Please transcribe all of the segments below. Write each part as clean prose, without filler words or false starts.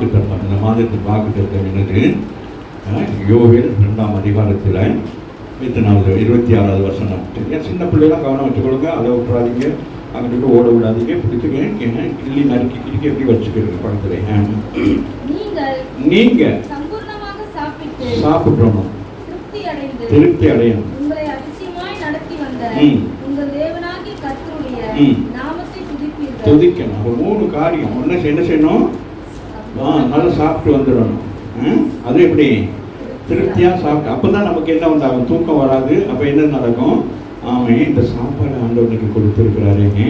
வாக்குத்தத்தம், இந்த மாதத்தின் வாக்குத்தத்தம் என்னது? யோவேல் 2ஆம் அதிகாரத்தில் எத்தனாவது 26வது வசனம். சரியா? சின்ன பிள்ளைலாம் கவனம் வச்சுக்கொள்ளுங்க, அதை விட்டுறாதீங்க, அங்கிட்டு ஓட விடாதீங்க, பிடிச்சிக்க கிள்ளி நறுக்கி கிடிக்க எப்படி வச்சுக்கிறீங்க பக்கத்துல. நீங்க சாப்பிடணும், திருப்தி அடையணும். துதிக்கணும். ஒரு 3 காரியம். என்ன செய்யணும்? நல்லா சாப்பிட்டு வந்துடணும். அது எப்படி? திருப்தியா சாப்பிட்டு. அப்பதான் நமக்கு என்ன உண்டாகும்? தூக்கம் வராது. அப்ப என்ன நடக்கும்? இந்த சாப்பாடு ஆண்டவனுக்கு கொடுத்திருக்கிறாருங்க,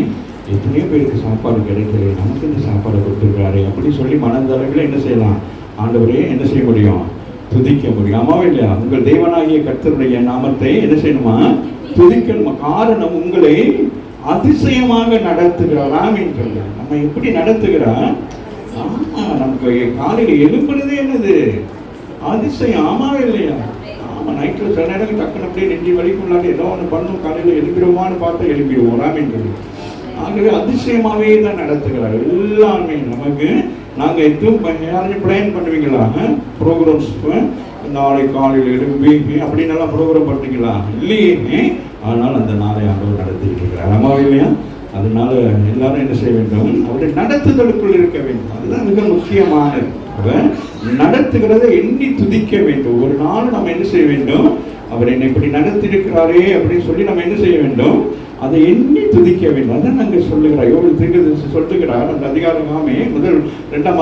எத்தனையோ பேருக்கு சாப்பாடு கிடைக்கல, நமக்கு இந்த சாப்பாடு கொடுத்திருக்கிறாரு அப்படி சொல்லி மனதளவில் என்ன செய்யலாம்? ஆண்டவரே என்ன செய்ய முடியும்? துதிக்க முடியும். ஆமாவே இல்லையா? உங்கள் தேவனாகிய கர்த்தருடைய நாமத்தை என்ன செய்யணுமா? துதிக்கணுமா? காரணம் உங்களை அதிசயமாக நடத்துகிறார். ஆமீன் சொல்ல. நம்ம எப்படி நடத்துகிறார்? நமக்கு காலையில் எழுப்புறதே என்னது? அதிசயம். ஆமாவே இல்லையா? நைட்டில் சில நேரம் டக்குன்னு அப்படியே நெஞ்சு வலிக்குள்ளாடி ஏதோ ஒன்று பண்ணும், காலையில் எழுப்பிடுவோமான்னு பார்த்தா எழுப்பிடுவோம். ராமின் சொல்லி ஆகவே அதிசயமாகவே தான் நடத்துகிறார் எல்லாமே நமக்கு. நாங்கள் எதுவும் யாரையும் பிளான் பண்ணுவீங்களா? ப்ரோக்ராம்ஸ் நாளை காலையில் எழுப்பி அப்படின்னு எல்லாம் ப்ரோக்ராம் பண்ணுறீங்களா? இல்லையே. ஆனால் அந்த நாளை ஆண்டவர் நடத்திட்டு இருக்கிறார். ஆமாவே இல்லையா? அதனால எல்லாரும் என்ன செய்ய வேண்டும்? அவருடைய நடத்துதலுக்குள் இருக்க வேண்டும். அதுதான் மிக முக்கியமானது. நடத்துகிறத எண்ணி துதிக்க வேண்டும். ஒரு நாள் நம்ம என்ன செய்ய வேண்டும்? அவர் என்னை இப்படி நடத்திருக்கிறாரே அப்படின்னு சொல்லி நம்ம என்ன செய்ய வேண்டும்? அதை எண்ணி துதிக்க வேண்டும். அதான் நாங்கள் சொல்லுகிறார். யோவேல் தீர்க்கதரிசி சொல்லுகிறார். அந்த அதிகாரம் 2ஆம்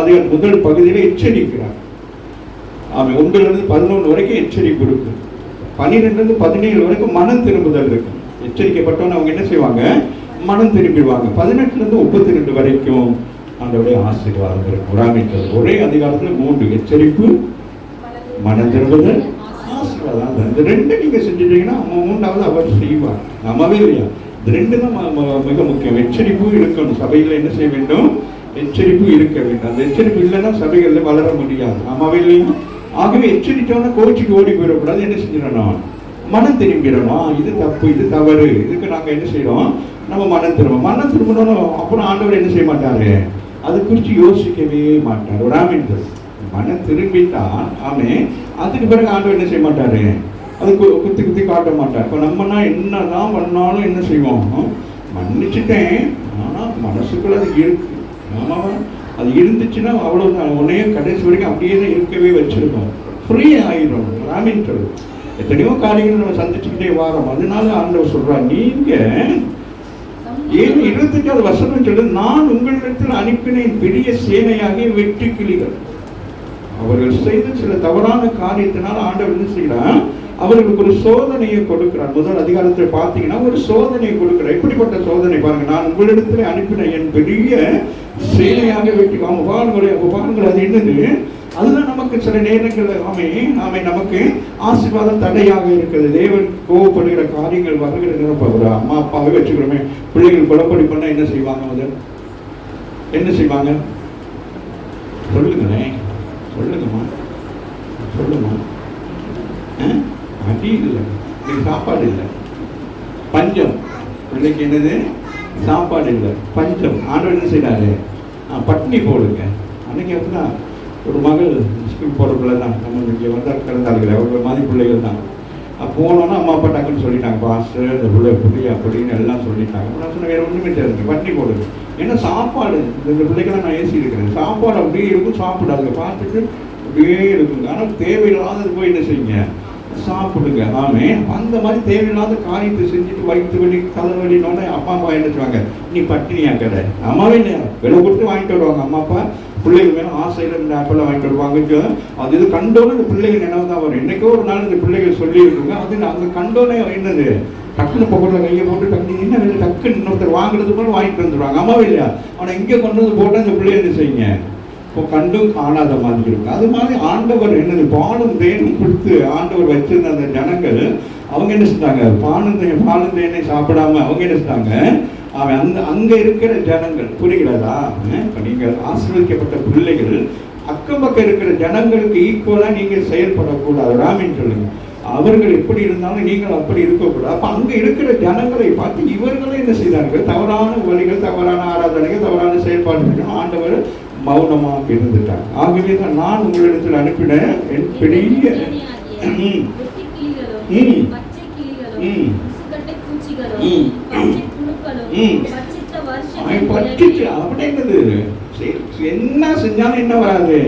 அதிகாரம் முதல் பகுதியில எச்சரிக்கிறார். 1 to 11 வரைக்கும் எச்சரிப்பு இருக்கு. 12 to 17 வரைக்கும் மனம் திரும்புதல் இருக்கு. எச்சரிக்கப்பட்டவன் அவங்க என்ன செய்வாங்க? மனம் திரும்பிடுவாங்க. 18 to 32 வரைக்கும் ஆண்டவருடைய ஆசீர்வாதம் இருக்கும். ஒரே அதிகாரத்தில் 3: எச்சரிப்பு, மனம் திரும்புதல், ஆசீர்வாதம். இந்த 2 நீங்க செஞ்சுட்டீங்கன்னா 3வது அவர் செய்வார். ஆமாவே இல்லையா? இந்த 2 தான் மிக முக்கியம். எச்சரிப்பு இருக்கணும். சபையில் என்ன செய்ய வேண்டும்? எச்சரிப்பு இருக்க வேண்டும். அந்த எச்சரிப்பு இல்லைன்னா சபைகளில் வளர முடியாது. ஆமாவே இல்லையா? ஆகவே எச்சரித்தோன்னா கோச்சிக்கு ஓடி போயிடக்கூடாது. என்ன செஞ்சிடணும்? மனம் திரும்பிடணும். இது தப்பு, இது தவறு, இதுக்கு நாங்கள் என்ன செய்யறோம்? நம்ம மனம் திரும்பணும். அப்புறம் ஆண்டவர் என்ன செய்ய மாட்டாரு? அது குறித்து யோசிக்கவே மாட்டார். ஒரு மனம் திரும்பிட்டான். அதுக்கு பிறகு ஆண்டவர் என்ன செய்ய மாட்டாரு? அது குத்தி காட்ட மாட்டார். இப்போ நம்மனா என்னதான் பண்ணாலும் என்ன செய்வோம்? மன்னிச்சுட்டேன், ஆனால் மனசுக்குள்ள அது இருக்கு. ஆமாவா? அது இருந்துச்சுன்னா அவ்வளோதான். உன்னையே கடைசி வரைக்கும் அப்படியே தான் இருக்கவே வச்சிருக்கோம். ஃப்ரீ ஆயிடும். எத்தனையோ காரியங்கள் நம்ம சந்திச்சுக்கிட்டே வரோம். அதனால ஆண்டவர் சொல்றார், நீங்க 25வது வசனம் சொல்லு, நான் உங்களிடத்தில் அனுப்பினேன் பெரிய சேனையாகிய வெற்றி கிளிகள். அவர்கள் செய்த சில தவறான காரியத்தினால் ஆண்டவர் என்ன செய்யறார்? அவர்களுக்கு ஒரு சோதனையை கொடுக்கிறார். முதல் அதிகாரத்தில் பார்த்தீங்கன்னா ஒரு சோதனையை கொடுக்கிறார். எப்படிப்பட்ட சோதனை பாருங்க. நான் உங்களிடத்தில் அனுப்பின என் பெரிய சேனையாக வெற்றி. பாருங்கள், அது என்னது? அதுதான் நமக்கு சில நேரங்கள் நமக்கு ஆசீர்வாதம் தடையாக இருக்குது. தேவன் கோவப்படுகிற காரியங்கள் வருகிற ஒரு அம்மா அப்பாவே வச்சுக்கிறோமே, பிள்ளைகள் கொலைப்படி பண்ண என்ன செய்வாங்க? முதல் என்ன செய்வாங்க? சொல்லுங்களேன், சொல்லுங்கம்மா. அடி இல்லை, சாப்பாடு இல்லை, பஞ்சம். பிள்ளைக்கு என்னது? சாப்பாடு இல்லை, பஞ்சம். ஆண்டவர் என்ன செய்யறாரு? பட்னி போடுங்க. அன்னைக்கு அப்படிதான் ஒரு மகள் ஸ்கூல் போகிற பிள்ளை தான். நம்ம இங்கே வந்தால் கிடந்தாளுங்க, அவங்க மாதிரி பிள்ளைகள் தான். போனோன்னா அம்மா அப்பா டக்குன்னு சொல்லிட்டாங்க, பாஸ்டர் இந்த பிள்ளை புள்ளி அப்படின்னு எல்லாம் சொல்லிட்டாங்க. நான் சொன்ன வேறு ஒன்றுமே தெரிஞ்சு பட்னி போடுங்க. ஏன்னா சாப்பாடு இந்த பிள்ளைக்கெல்லாம் நான் ஏசி இருக்கிறேன். சாப்பாடு அப்படியே இருக்கும், சாப்பிடாதுங்க. பார்த்துட்டு அப்படியே இருக்குங்க. ஆனால் தேவையில்லாதது போய் என்ன செய்யுங்க? சாப்பிடுங்க. அந்த மாதிரி தேவையில்லாத காரியத்தை செஞ்சுட்டு வயிற்று வலி தலைவலினோட அப்பா அம்மா என்ன செய்வாங்க? நீ பட்டினியா கடை. அம்மாவே இல்லையா? விலை கொடுத்து வாங்கிட்டு வருவாங்க. அம்மா அப்பா பிள்ளைகள் மேலே ஆசையில் இந்த ஆப்பெல்லாம் வாங்கிட்டு வருவாங்க. அது இது கண்டோன்னு இந்த பிள்ளைகள் நினைவு தான் வரும். என்னைக்கோ ஒரு நாள் இந்த பிள்ளைகள் சொல்லியிருக்குங்க. அது அங்கே கண்டோன்னே என்னது? டக்குன்னு பக்கத்தில் கையை போட்டு டக்குனு என்ன வேலை டக்குன்னு இன்னொருத்தர் வாங்குறது போல வாங்கிட்டு வந்துடுவாங்க. அம்மாவே இல்லையா? ஆனால் இங்கே கொண்டு வந்து போட்டால் இந்த பிள்ளைகள் என்ன செய்யுங்க? இப்போ கண்டும் காணாத மாதிரி இருக்கு. அது மாதிரி ஆண்டவர் என்னது? பாலும் தேனும் கொடுத்து ஆண்டவர் வச்சிருந்த அந்த ஜனங்கள் அவங்க என்ன செஞ்சாங்க? பாலும் தேனை சாப்பிடாம அவங்க என்ன செஞ்சாங்க? அங்க இருக்கிற ஜனங்கள், புரிகிறதா? நீங்கள் ஆசீர்வதிக்கப்பட்ட பிள்ளைகள் அக்கம் பக்கம் இருக்கிற ஜனங்களுக்கு ஈக்குவலா நீங்க செயல்படக்கூடாது. ராமின்னு சொல்லுங்க. அவர்கள் எப்படி இருந்தாலும் நீங்கள் அப்படி இருக்கக்கூடாது. அப்ப அங்க இருக்கிற ஜனங்களை பார்த்து இவர்களும் என்ன செய்தார்கள்? தவறான வழிகள், தவறான ஆராதனைகள், தவறான செயல்பாடுகள் ஆண்டவர் மௌனமாக இருந்துட்டார். ஆகவே தான் நான் உங்களிடத்தில் அனுப்பின என் பெரிய அப்படின்றது என்ன செஞ்சாலும் என்ன வராது,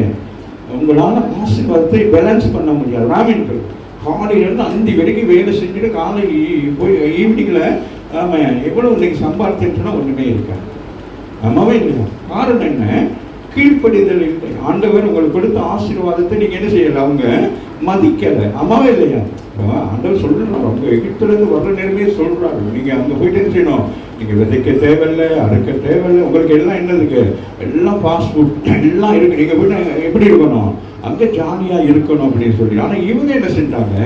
உங்களால் ஆசீர்வாதத்தை பேலன்ஸ் பண்ண முடியாது. ராமின்கள் காலையிலேருந்து அந்தி வரைக்கும் வேலை செஞ்சுட்டு காலையில் போய் ஈவினிங்கில் ஆமாம் எவ்வளோ இன்னைக்கு சம்பாதிச்சுன்னா ஒன்றுமே இருக்காது. அம்மாவே இல்லையா? காரணம் என்ன? கீழ்ப்படிதல் இல்லை. ஆண்டவர் உங்களுக்கு கொடுத்த ஆசீர்வாதத்தை நீங்கள் என்ன செய்யலை, அவங்க மதிக்கலை. அம்மாவே இல்லையா? ஆண்டவர் சொல்கிறார், அவங்க எகிப்துலேருந்து வர்ற நேரமே சொல்கிறாரு, நீங்கள் அங்கே போயிட்டு என்ன செய்யணும், நீங்கள் விதைக்க தேவையில்லை, அறுக்க தேவையில்லை, உங்களுக்கு எல்லாம் என்னதுக்கு எல்லாம் ஃபாஸ்ட் ஃபுட் எல்லாம் இருக்குது, நீங்கள் போய்ட்டு எப்படி இருக்கணும், அங்கே ஜாலியாக இருக்கணும் அப்படின்னு சொல்லி. ஆனால் இவங்க என்ன செஞ்சாங்க,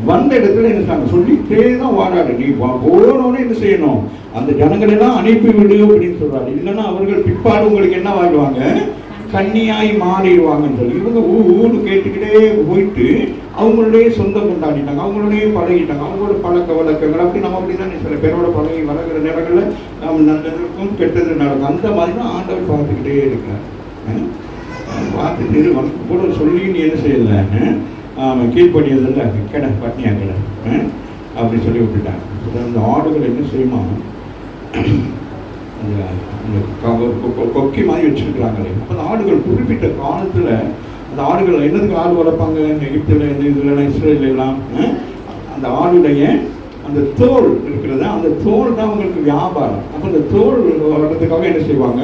வந்த இடத்துல என்ன செய்றாங்க, சொல்லிட்டே தான் வாராரு, நீ போனோன்னு என்ன செய்யணும், அந்த ஜனங்களெல்லாம் அனுப்பி விடு அப்படின்னு சொல்கிறாரு. இல்லைன்னா அவர்கள் பிற்பாடு உங்களுக்கு என்ன வாங்குவாங்க, கன்னியாய் மாறிடுவாங்கன்னு சொல்லி இவங்க ஊரு கேட்டுக்கிட்டே போயிட்டு அவங்களுடைய சொந்தம் கொண்டாடிட்டாங்க, அவங்களுடைய பழகிட்டாங்க, அவங்களோட பழக்க வழக்கங்கள் அப்படி நம்ம அப்படி தான் சில பேரோட பழகி வளர்கிற நேரங்களில் நம்ம நல்லதுக்கும் கெட்டது நடக்கும். அந்த மாதிரி தான் ஆண்டவர் பார்த்துக்கிட்டே இருக்கிறார். பார்த்துட்டு கூட சொல்லி நீ என்ன செய்யலை, கீழ்படியதில்லை, கடை பட்னியா கடை அப்படி சொல்லி விட்டுட்டாங்க. அந்த ஆடுகள் என்ன செய்யுமா, கொக்கி மாதிரி வச்சுருக்கிறாங்களே. அப்போ அந்த ஆடுகள் குறிப்பிட்ட காலத்தில் அந்த ஆடுகள் என்னதுக்கு ஆடு வளர்ப்பாங்க எகிப்தில், இதில் இஸ்ரேலாம், அந்த ஆடுடைய அந்த தோல் இருக்கிறது, அந்த தோல் தான் உங்களுக்கு வியாபாரம். அப்போ அந்த தோல் வளர்றதுக்காக என்ன செய்வாங்க,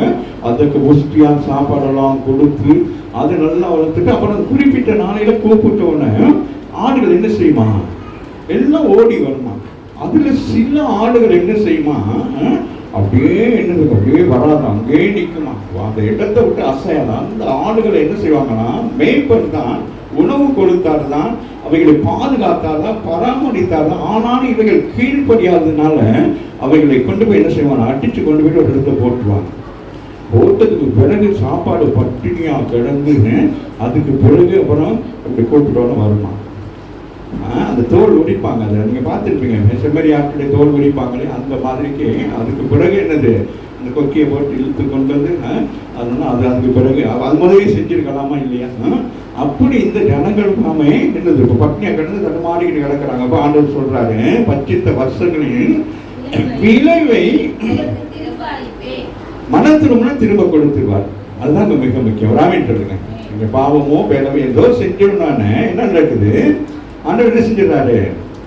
அதுக்கு ஒஸ்டியாக சாப்பாடெல்லாம் கொடுத்து அது நல்லா வளர்த்துட்டு அப்புறம் குறிப்பிட்ட நாளையில் கூப்பிட்டோன்னே ஆடுகள் என்ன செய்யுமா, எல்லாம் ஓடி வருமா. அதில் சில ஆடுகள் என்ன செய்யுமா, அப்படியே என்னது அப்படியே வராது, அங்கேயே நிற்குமா, அந்த இடத்தை விட்டு அசையாதான். அந்த ஆடுகளை என்ன செய்வாங்கன்னா, மேய்ப்பன் தான் உணவு கொடுத்தாரு தான், அவைகளை பாதுகாத்தார் தான், பராமரித்தார் தான். ஆனாலும் இவைகள் கீழ்ப்படியாததுனால அவைகளை கொண்டு போய் என்ன செய்வாங்க, அடித்து கொண்டு போய் ஒரு இடத்தை போட்டுருவாங்க. போட்டதுக்கு பிறகு சாப்பாடு பட்டினியாக கிடந்து அதுக்கு பிறகு அப்புறம் அப்படி கூப்பிட்டோன்னு வருமா. அந்த தோல் உரிப்பாங்க, அதை நீங்கள் பார்த்துருப்பீங்க, செம்மறி ஆட்டுடைய தோல் உரிப்பாங்களே அந்த மாதிரிக்கு. அதுக்கு பிறகு என்னது, அந்த கொக்கியை போட்டு இழுத்து கொண்டு வந்து அதனால அது அதுக்கு பிறகு அது முதலே செஞ்சுருக்கலாமா இல்லையா. அப்படி இந்த ஜனங்களுக்காமே என்னது இப்போ பட்னியாக கிடந்து தடுமாறிக்கிட்டு கிடக்கிறாங்க. அப்போ ஆண்டவர் சொல்கிறாரு, பச்சித்த வருஷங்களின் விளைவை மனத்திரும்னா திரும்ப கொடுத்துருவார். அதுதான் இங்கே மிக முக்கியம். ராமின் சொல்லுங்க, இங்கே பாவமோ பேலவோ ஏதோ செஞ்சோம்னானே என்ன நடக்குது, ஆண்டவர் என்ன செஞ்சிடறாரு,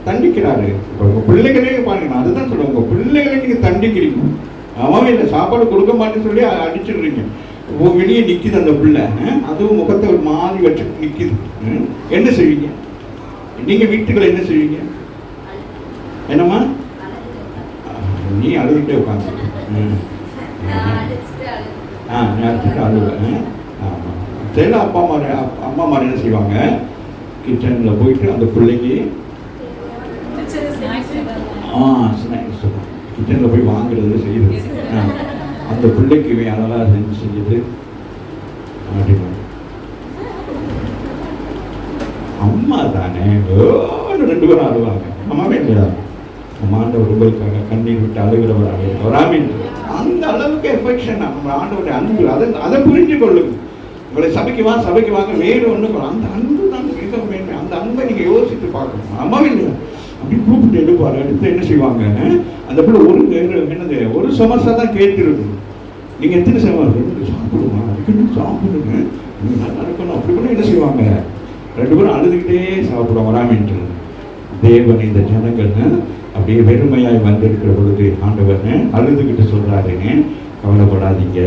தண்டிக்கிறாரு. இப்போ உங்கள் பிள்ளைகளே பாருங்க, அதுதான் சொல்லுவேன், உங்கள் பிள்ளைகளை நீங்கள் தண்டிக்கிறீங்க. அவன் இல்லை சாப்பாடு கொடுக்க மாட்டேன்னு சொல்லி அடிச்சிடுறீங்க. வெளியே நிற்கிது அந்த பிள்ளை, அதுவும் முகத்தை ஒரு மாதிரி வச்சு நிற்கிது. என்ன செய்வீங்க நீங்கள் வீட்டுக்குள்ள, என்ன செய்வீங்க, என்னம்மா நீ அழுதுகிட்டே உட்காந்து அடிச்சுட்டு அழுவேன். ஆமாம், சில அம்மா மாதிரி என்ன செய்வாங்க, கிச்சனில் போயிட்டு அந்த பிள்ளைக்கு ஸ்நாக்ஸ் கிச்சனில் போய் வாங்குறது செய்யுது, அந்த பிள்ளைக்கு அதெல்லாம் செஞ்சுது அப்படின்னு. அம்மா தானே 2 பேரும் அழுவாங்க. அம்மாவே இல்லையா, ஆண்டவர் உங்களுக்காக கண்ணீர் விட்டு அழுகிறவராக வராமின். அந்த அளவுக்கு எஃபெக்ஷன் நம்ம ஆண்டவருடைய அன்பு, அதை புரிஞ்சு கொள்ளுங்க. உங்களை சபைக்கு வாங்க வேறு ஒன்று, அந்த அன்பு தான் மிக மேன்மை. அந்த அன்பை நீங்கள் யோசித்து பார்க்கணும். அம்மாவே இல்லையா, அப்படி கூப்பிட்டு எடுப்பாரு. அடுத்து என்ன செய்வாங்க, அந்த பிள்ளை என்னது ஒரு சமோசா தான் கேட்டுருக்கு. நீங்கள் எத்தனை சமோசா சாப்பிடுமா, சாப்பிடுங்க, நீங்கள் நல்லா இருக்கணும் அப்படி கூட என்ன செய்வாங்க, 2 பேரும் அழுதுகிட்டே சாப்பிடுவாங்க. வராமின்று தேவன் இந்த ஜனங்கள் அப்படியே வெறுமையாய் வந்திருக்கிற பொழுது ஆண்டவர் அழுதுகிட்டு சொல்றாருங்க, கவலைப்படாதீங்க,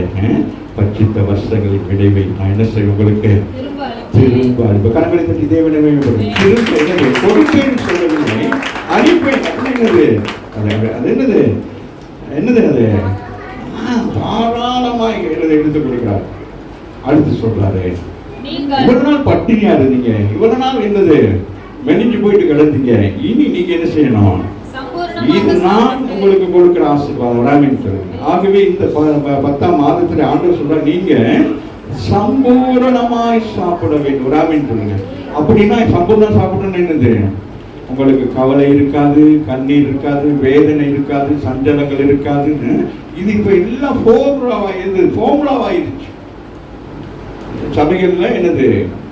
பச்சித்த வருஷங்களின் விளைவை நான் என்ன செய்வேன் உங்களுக்கு திரும்ப அளிப்பேன். கரங்களை தட்டி தேவனமே திரும்ப கொடுப்பேன்னு சொல்லவில்லை, அளிப்பேன் அப்படிங்கிறது. அது என்னது அது தாராளமாக எடுத்து கொடுக்கிறார். அடுத்து சொல்றாரு, இவ்வளவு நாள் பட்டினியா இருந்தீங்க, இவ்வளவு நாள் என்னது மெலிஞ்சு போயிட்டு கிடந்தீங்க, இனி நீங்க என்ன செய்யணும், இது நான் உங்களுக்கு கொடுக்கிற ஆசீர்வாதம் வராமின்னு சொல்லுங்க. ஆகவே இந்த 10ஆம் மாதத்துல ஆண்டவர் சொல்ற, நீங்க சம்பூரணமாய் சாப்பிட வேண்டும் வராமின்னு சொல்லுங்க. அப்படின்னா சம்பூர்ணம் சாப்பிடணும் என்னது, உங்களுக்கு கவலை இருக்காது, கண்ணீர் இருக்காது, வேதனை இருக்காது, சஞ்சலங்கள் இருக்காதுன்னு. இது இப்ப எல்லாம் ஃபார்முலாவாயிருச்சு. சபைகள்ல என்னது,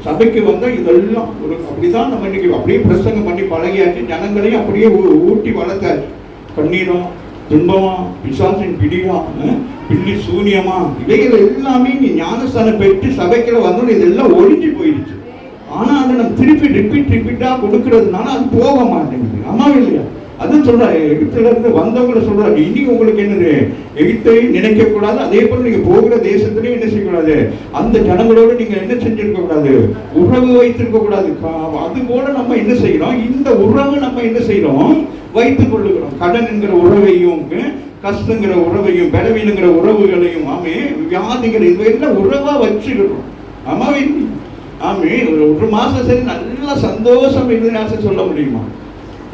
சபைக்கு வந்தா இதெல்லாம் ஒரு அப்படிதான் நம்ம இன்னைக்கு அப்படியே பிரசங்கம் பண்ணி பழகியாச்சு. ஜனங்களையும் அப்படியே ஊட்டி வளர்த்தாச்சு. கண்ணீரம், துன்பமா, பிசாசின் பிடியா, பில்லி சூனியமா, இவைகள் எல்லாமே நீ ஞானஸ்தானம் பெற்று சபைக்குள்ள வந்தோம் இதெல்லாம் ஒழிஞ்சு போயிடுச்சு. ஆனா அதை நம்ம திருப்பி ரிப்பீட்டா கொடுக்கறதுனால அது போக மாட்டேங்குது. ஆமா இல்லையா? அதுவும் சொல்ற, எகிப்துல இருந்து வந்தவங்களை சொல்றாங்க, இனி உங்களுக்கு என்னது, எகிப்தை நினைக்க கூடாது. அதே போல நீங்க போகிற தேசத்திலேயே என்ன செய்யக்கூடாது, அந்த ஜனங்களோடு நீங்க என்ன செஞ்சிருக்க கூடாது, உறவு வைத்திருக்க கூடாது. அது போல நம்ம என்ன செய்யறோம், இந்த உறவு நம்ம என்ன செய்யறோம், வைத்துக் கொள்ளுகிறோம். கடன் என்கிற உறவையும், கஷ்டங்கிற உறவையும், பலவீனங்கிற உறவுகளையும், ஆமே வியாதிங்கிற இதெல்லாம் உறவா வச்சுக்கிறோம். ஆமாவே ஆமே. ஒரு மாசம் சரி நல்லா சந்தோஷம் இருந்து சொல்ல முடியுமா?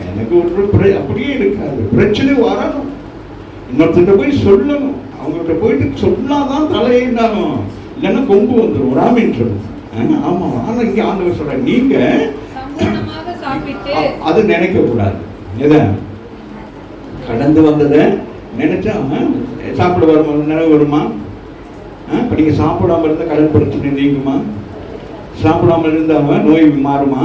எனக்கு ஒரு அப்படியே இருக்காது. பிரச்சனை வரணும், இன்னொருத்த போய் சொல்லணும், அவங்கள்ட்ட போயிட்டு சொன்னாதான் தலையினாலும், இல்லைன்னா கொம்பு வந்துடும். ராமின்னு சொல்லணும். ஆமா. ஆனா இங்க ஆண்டவர் சொல்ற, நீங்க அது நினைக்க கூடாது. எதை கடந்து வந்ததை நினைச்சா சாப்பிட வருமா, நினைவு வருமா? இப்ப நீங்க சாப்பிடாம இருந்தா கடன் பிரச்சனை நீங்குமா? சாப்பிடாம இருந்தா நோய் மாறுமா?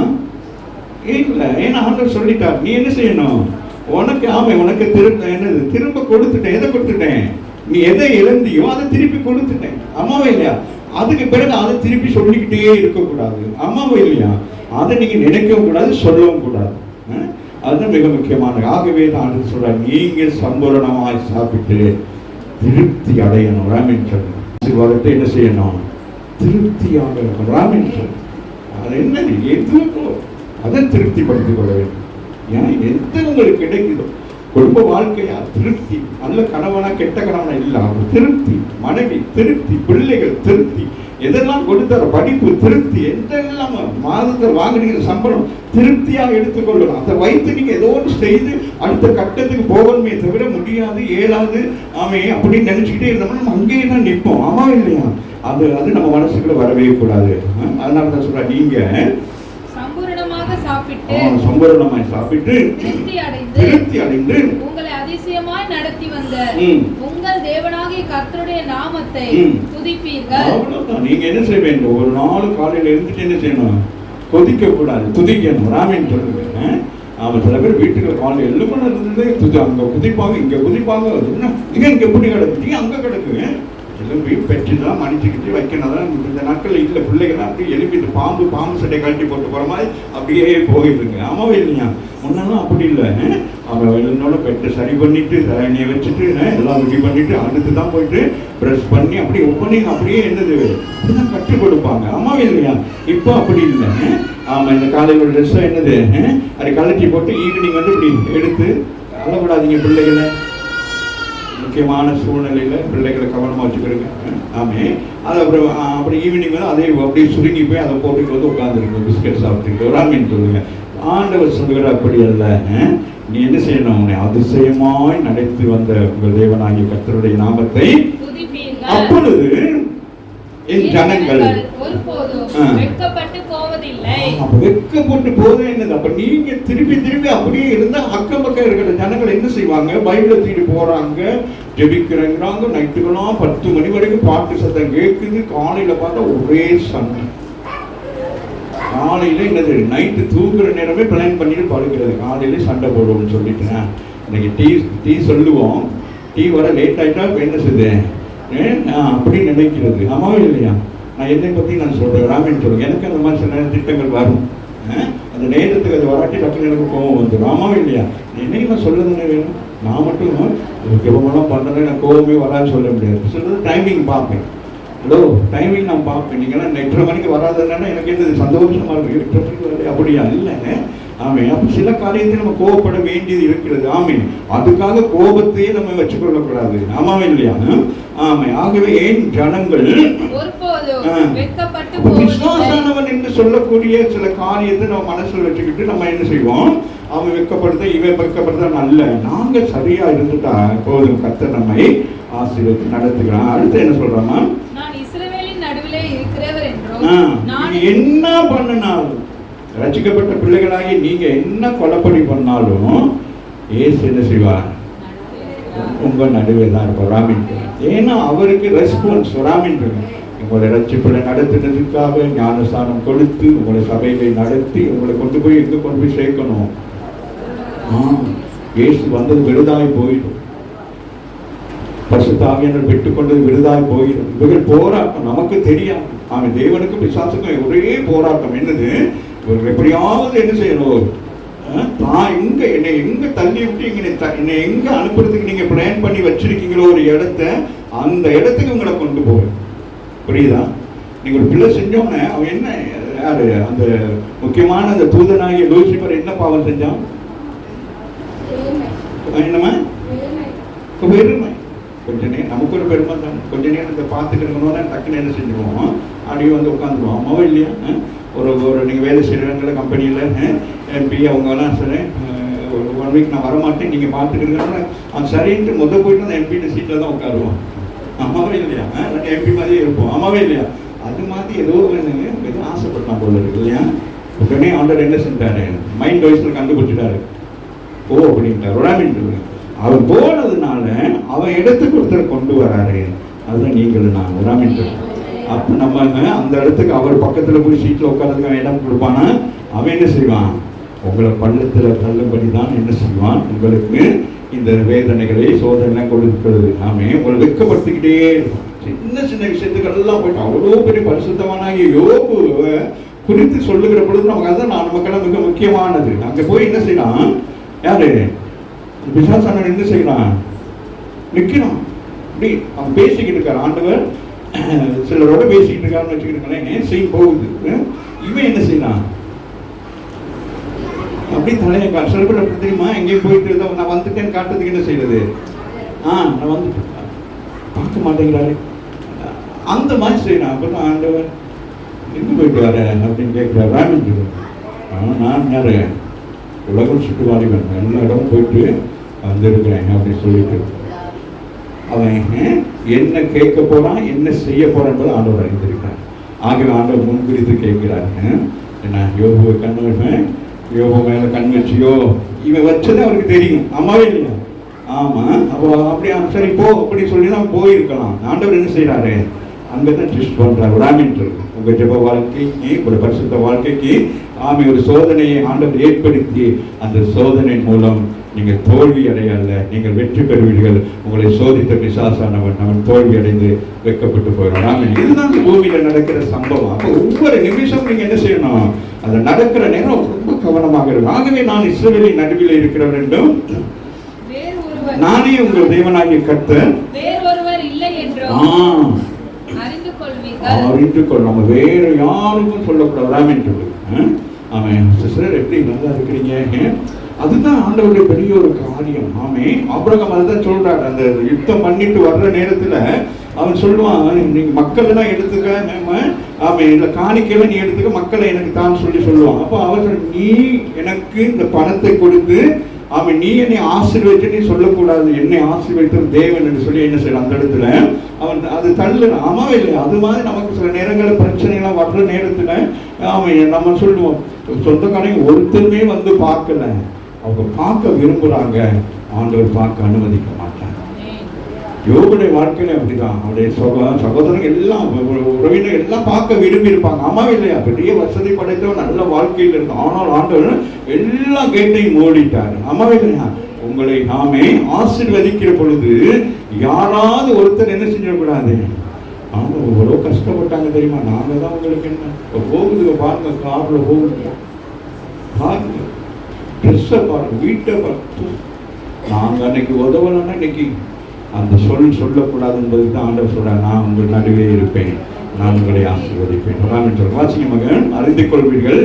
இல்ல. ஏன்னா ஆண்டவர் சொல்லிட்டார், நீ என்ன செய்யணும், உனக்கு ஆமை உனக்கு என்னது திரும்ப கொடுத்துட்டேன். எதை கொடுத்துட்டேன், நீ எதை இழந்தியோ அதை திருப்பி கொடுத்துட்டேன். அம்மாவே இல்லையா? அதுக்கு பிறகு அதை திருப்பி சொல்லிக்கிட்டே இருக்கக்கூடாது. அம்மாவே இல்லையா? அதை நீங்க நினைக்கவும் கூடாது, சொல்லவும் கூடாது. அதுதான் மிக முக்கியமான. ஆகவே தான் ஆண்டவர் சொல்ற, நீங்க சம்பூரணமாய் சாப்பிட்டு திருப்தி அடையணும். ராமின் சொல்லுங்க, என்ன செய்யணும், திருப்தியாக ராமின் சொல்லு. அது என்ன, எதுவும் அதை திருப்திப்படுத்திக் கொள்ள வேண்டும். ஏன்னா எது உங்களுக்கு கிடைக்குதோ, குடும்ப வாழ்க்கையா திருப்தி, நல்ல கணவனா கெட்ட கணவனா இல்லாம திருப்தி, மனைவி திருப்தி, பிள்ளைகள் திருப்தி, எதெல்லாம் கொடுத்தார படிப்பு திருப்தி, எதெல்லாம் மாதத்தில் வாங்குறீங்க சம்பளம் திருப்தியாக எடுத்துக்கொள்ளணும். அதை வைத்து நீங்க ஏதோ ஒன்று செய்து அடுத்த கட்டத்துக்கு போகணுமே தவிர முடியாது, ஏழாவது ஆமே அப்படின்னு நினைச்சுக்கிட்டே இருந்தோம்னா நம்ம அங்கேயே தான் நிற்போம். ஆமா இல்லையா? அது அது நம்ம மனசுக்குள்ள வரவே கூடாது. அதனால தான் சொல்ற, நீங்க சம்பூரணமாய் சாப்பிட்டு திருப்தி அடைந்து உங்களை அதிசயமாய் நடத்தி வந்த உங்கள் தேவனாகிய கர்த்தருடைய நாமத்தை துதிப்பீர்கள். அவ்வளவுதான். நீங்க என்ன செய்ய வேண்டும், ஒரு நாள் காலையில இருந்துட்டு என்ன செய்யணும், கொதிக்க கூடாது, துதிக்கணும். ராமின் சொல்லுங்க. அவன் சில பேர் வீட்டுக்கு காலையில் எல்லாம் இருந்தது அங்க குதிப்பாங்க, இங்க குதிப்பாங்க. இங்க எப்படி கிடக்குறீங்க, அங்க கிடக்குங்க எலும்பி பெற்றுதான் மன்னிச்சுக்கிட்டு வைக்கணும். இந்த நாட்கள் இல்லை, பிள்ளைகள்லாம் அப்படியே எலும்பிட்டு பாம்பு சட்டை கழட்டி போட்டு போகிற மாதிரி அப்படியே போயிடுங்க. ஆமாவே இல்லையா? முன்னெல்லாம் அப்படி இல்லை. அவன் எழுந்தோட பெற்று சரி பண்ணிட்டு தண்ணியை வச்சுட்டு எல்லாம் ரெடி பண்ணிட்டு அடுத்து தான் போயிட்டு ப்ரெஷ் பண்ணி அப்படி ஒவ்வொன்றையும் அப்படியே என்னது அப்படிதான் கற்றுக் கொடுப்பாங்க. ஆமாவே இல்லையா? இப்போ அப்படி இல்லை. ஆமாம், இந்த காலையில் ட்ரெஸ்ஸை என்னது அதை கழட்டி போட்டு ஈவினிங் வந்து இப்படி எடுத்து அழக்கூடாதீங்க பிள்ளைகளை. முக்கியமான சூழ்நிலையில பிள்ளைகளை கவனமா வச்சுக்கிறீங்க. ஆமே. அது அப்புறம் அப்படி ஈவினிங் வந்து அதே அப்படியே சுருங்கி போய் அதை போட்டுட்டு வந்து உட்காந்துருக்கு பிஸ்கட் சாப்பிட்டுட்டு ஒரு ஆமீன் சொல்லுங்க. ஆண்டவர் சொல்லுகிற அப்படி அல்ல. நீ என்ன செய்யணும், அதிசயமாய் நடத்தி வந்த உங்கள் தேவனாகிய கர்த்தருடைய நாமத்தை அப்பொழுது என் ஜனங்கள் வெட்கப்பட்டு போவதில்லை. வெட்கப்பட்டு போவது என்னது? அப்ப நீங்க திருப்பி அப்படியே இருந்தா அக்கம் பக்கம் இருக்கிற ஜனங்கள் என்ன செய்வாங்க, பைபிளை தூக்கிட்டு போறாங்க, ஜெபிக்கிறாங்க. நைட்டுக்கெல்லாம் 10 மணி வரைக்கும் பாட்டு சத்தம் கேட்குது. காலையில பார்த்தா ஒரே சண்டை. காலையில என்னது, நைட்டு தூங்குற நேரமே பிளான் பண்ணிட்டு படுக்கிறது, காலையில சண்டை போடுவோம்னு சொல்லிட்டேன். இன்னைக்கு டீ சொல்லுவோம், டீ வர லேட் ஆயிட்டா என்ன செய்யுது அப்படின்னு நினைக்கிறது. ஆமாவே இல்லையா? நான் என்னை பற்றி நான் சொல்கிறேன், ராமின்னு சொல்லுவேன். எனக்கு அந்த மாதிரி சில திட்டங்கள் வரும். அந்த நேரத்துக்கு அது வராட்டி டக்குனு எனக்கு கோவம் வந்துடும். ஆமாவே இல்லையா? என்னைக்கு நான் சொல்லதுன்னு வேணும். நான் மட்டும் கவனமாக பண்ணுறேன், எனக்கு கோவமே வராதுன்னு சொல்ல முடியாது. சொல்கிறது டைமிங் பார்ப்பேன். ஹலோ, டைமிங் நான் பார்ப்பேன். நீங்கள்லாம் 8:30 மணிக்கு வராதுன்னா எனக்கு எது சந்தோஷமாக இருக்கும். 8:30 மணிக்கு வரல அப்படியா? இல்லைங்க. ஆமே. அப்போ சில காரியத்தில் நம்ம கோபப்பட வேண்டியது இருக்கிறது. ஆமே. அதுக்காக கோபத்தையே நம்ம வச்சுக்கொள்ளக்கூடாது. ஆமாவே இல்லையா? ஆமே. ஆகவே ஏன் ஜனங்கள் விசுவாசானவன் என்று சொல்லக்கூடிய சில காரியத்தை நம்ம மனசுல வச்சுக்கிட்டு நம்ம என்ன செய்வோம், அவன் வெட்கப்படுத்த இவன் வெட்கப்படுத்த நல்ல, நாங்க சரியா இருந்துட்டா போதும், கர்த்தர் நம்மை ஆசீர்வதித்து நடத்துகிறான். அடுத்து என்ன சொல்றாமா, என்ன பண்ணினாலும் ரட்சிக்கப்பட்ட பிள்ளைகளாகி நீங்க என்ன கொலைப்படி பண்ணாலும் ஏசு என்ன செய்வார், உங்க நடுவே தான் இருப்பார். ராமின். ஏன்னா அவருக்கு ரெஸ்பான்ஸ் ராமின். உங்களை ரட்சிப்பில் நடத்தினதுக்காக ஞானஸ்தானம் கொடுத்து உங்களை சபையில நடத்தி உங்களை கொண்டு போய் எங்க கொண்டு போய் சேர்க்கணும். இயேசு வந்தது விருதாய் போயிடும். பரிசுத்த ஆவியானவர் பெற்றுக்கொண்டது விருதாய் போயிடும். இவர்கள் போராட்டம் நமக்கு தெரியாது. அவன் தேவனுக்கும் பிசாசுக்கும் ஒரே போராட்டம். என்னது? எப்படியாவது என்ன செய்யணும், எங்க என்னை எங்க தள்ளி விட்டு என்னை எங்க அனுப்புறதுக்கு நீங்க பிளான் பண்ணி வச்சிருக்கீங்களோ ஒரு இடத்த, அந்த இடத்துக்கு உங்களை கொண்டு போவேன். புரியுதா? நீங்க ஒரு பிள்ளை செஞ்சோன்னு அவன் என்ன, யாரு அந்த முக்கியமான அந்த தூதனாகிய லூசிபர் என்ன பாவம் செஞ்சான்? என்னமா? பெருமை. கொஞ்ச நேரம் நமக்கு ஒரு பெருமை தான். கொஞ்ச நேரம் இந்த பார்த்துக்கணும்னா டக்குன்னு என்ன செஞ்சுருவோம், அப்படியே வந்து உட்காந்துருவோம். அம்மாவும் இல்லையா? ஒரு நீங்கள் வேலை செய்கிறவங்கள கம்பெனியில் எம்பி அவங்கெல்லாம் சரி ஒரு 1 வீக் நான் வரமாட்டேன், நீங்கள் பார்த்துக்கிறீங்கன்னா அவன் சரின்ட்டு போயிட்டு அந்த எம்பிட்ட சீட்டில் தான் உட்காருவோம். அம்மாவே இல்லையா? எம்பி மாதிரியே இருப்போம். அம்மாவே இல்லையா? அது மாதிரி ஏதோ எதுவும் ஆசைப்பட்டான் போல இருக்கு இல்லையா? உடனே ஆண்டர் என்ன செஞ்சாரு? மைண்ட் வாய்ஸில் கண்டுபிடிச்சிட்டாரு. ஓ அப்படின்ட்டார். உடாமின் அவன் போனதுனால அவன் இடத்துக்கு ஒருத்தர் கொண்டு வராரு. அதுதான் நீங்கள் நான் உடாமின். அப்போ நம்ம அந்த இடத்துக்கு அவர் பக்கத்தில் போய் சீட்டில் உட்காரதுக்கு இடம் கொடுப்பானா? அவன் என்ன செய்வான்? உங்களை பள்ளத்தில் தள்ளும்படி தான் என்ன செய்வான்? உங்களுக்கு இந்த வேதனைகளை சோதனை கொடுக்கிறது. ஆமே உங்களை வெட்கப்படுத்திக்கிட்டே இருக்கும். சின்ன சின்ன விஷயத்துக்கெல்லாம் போயிட்டு அவ்வளோ பெரிய பரிசுத்தமானாகிய யோபு குறித்து சொல்லுகிற பொழுது நமக்கு அதுதான் நமக்கெல்லாம் மிக முக்கியமானது. அங்கே போய் என்ன செய்யலாம்? யாரு பிசாசான என்ன செய்யலாம்? நிற்கணும். அப்படி அவன் பேசிக்கிட்டு இருக்கார். ஆண்டவர் சிலரோட பேசிக்கிட்டு இருக்காருன்னு வச்சுக்கிட்டு செய்ய போகுது. இவன் என்ன செய்யலாம்? அப்படி தலையை சில பேர் அப்படி தெரியுமா? எங்கேயும் போயிட்டு நான் வந்துட்டேன்னு காட்டுறதுக்கு என்ன செய்யறது? நான் வந்து பார்க்க மாட்டேங்கிறாரு அந்த மாதிரி செய்யலாம். அப்பதான் ஆண்டவர் எங்க போயிட்டு வர அப்படின்னு கேட்கிறார். ராமன் நான் யாரு? உலகம் சுற்றுவாளிவன், எல்லா இடமும் போயிட்டு வந்திருக்கிறேன் அப்படின்னு சொல்லிட்டு அவன் என்ன கேட்க போறான், என்ன செய்ய போறான் என்பதை ஆண்டவர் அறிந்திருக்கிறார். ஆகவே ஆண்டவர் முன்குறித்து கேட்கிறார். என்ன யோபு கண்ணு யோபு மேல கண் வச்சியோ? இவன் வச்சது அவருக்கு தெரியும். அம்மாவே இல்லையா? ஆமா. அப்போ அப்படியே சரி போ அப்படி சொல்லி தான் போயிருக்கலாம். ஆண்டவர் என்ன செய்யறாரு? அங்கதான் ட்விஸ்ட் பண்றாரு. ராமின் உங்க ஜெப வாழ்க்கைக்கு, உங்க பரிசுத்த வாழ்க்கைக்கு ஒரு சோதனையை ஆண்டவர் ஏற்படுத்தி அந்த சோதனை மூலம் நீங்கள் தோல்வி அடையல, நீங்கள் வெற்றி பெறுவீர்கள். உங்களை சோதித்த பிசாசானவன் அவன் தோல்வி அடைந்து வெட்கப்பட்டு போயிடும். இதுதான் பூமியில நடக்கிற சம்பவம். அப்போ ஒவ்வொரு நிமிஷம் நீங்க என்ன செய்யணும்? அது நடக்கிற நேரம் ரொம்ப கவனமாக இருக்கும். ஆகவே நான் இஸ்ரவேலின் நடுவில் இருக்கிறவர் என்றும் நானே உங்கள் தேவனாகிய கர்த்தர் வேறொருவர் இல்லை என்றும் அறிந்து கொள். நம்ம வேற யாருக்கும் சொல்லக்கூடாது என்று. அவன் சிஸ்டர் எப்படி நல்லா இருக்கிறீங்க? அதுதான் ஆண்டவருடைய பெரிய ஒரு காரியம். ஆமே ஆபிரகாம் அதுதான் சொல்றாரு. அந்த யுத்தம் பண்ணிட்டு வர்ற நேரத்துல அவன் சொல்லுவான், நீங்க மக்கள் எல்லாம் எடுத்துக்க, ஆமே இல்ல காணிக்கையில நீ எடுத்துக்க, மக்களை எனக்கு தான் சொல்லுவான். அப்போ அவன் நீ எனக்கு இந்த பணத்தை கொடுத்து அவன் நீ என்னை ஆசீர்வதிச்சு நீ சொல்லக்கூடாது, என்னை ஆசீர்வதித்த தேவன் என்று சொல்லி என்ன செய்யலாம்? அந்த இடத்துல அவன் அது தள்ளு. ஆமாவே இல்லை. அது மாதிரி நமக்கு சில நேரங்களில் பிரச்சனைலாம் வர்ற நேரத்துல அவன் நம்ம சொல்லுவோம், சொந்தக்காரங்க ஒருத்தருமே வந்து பார்க்கல, அவங்க பார்க்க விரும்புறாங்க, ஆண்டவர் பார்க்க அனுமதிக்க மாட்டாங்க. யோபுடைய வாழ்க்கையில அப்படிதான். அவருடைய சகோதரங்க எல்லாம் உறவினர் எல்லாம் பார்க்க விரும்பி இருப்பாங்க. ஆமாவே இல்லையா? பெரிய வசதி படைத்தவன் நல்ல வாழ்க்கையில் இருக்கும். ஆனால் ஆண்டவர் எல்லா கேட்டையும் மூடிட்டாரு. ஆமாவே இல்லையா? உங்களை நாமே ஆசீர்வதிக்கிற பொழுது யாராவது ஒருத்தர் என்ன செஞ்சிடக்கூடாது? ஆமா எவ்வளோ கஷ்டப்பட்டாங்க தெரியுமா? நாங்க தான் உங்களுக்கு என்ன போகுது பாருங்க, கார்ல போகுது பாருங்க, ட்ரெஸ்ஸை பாருங்க, வீட்டை பாருங்க. நாங்க அன்னைக்கு உதவலன்னா இன்னைக்கு அந்த சொல்லக்கூடாது என்பதுக்கு தான் ஆண்டவர் சொல்றார், நான் உங்கள் நடுவே இருப்பேன், நான் உங்களை ஆசீர்வதிப்பேன். வாசிங்க மகன், அறிந்து கொள்வீர்கள்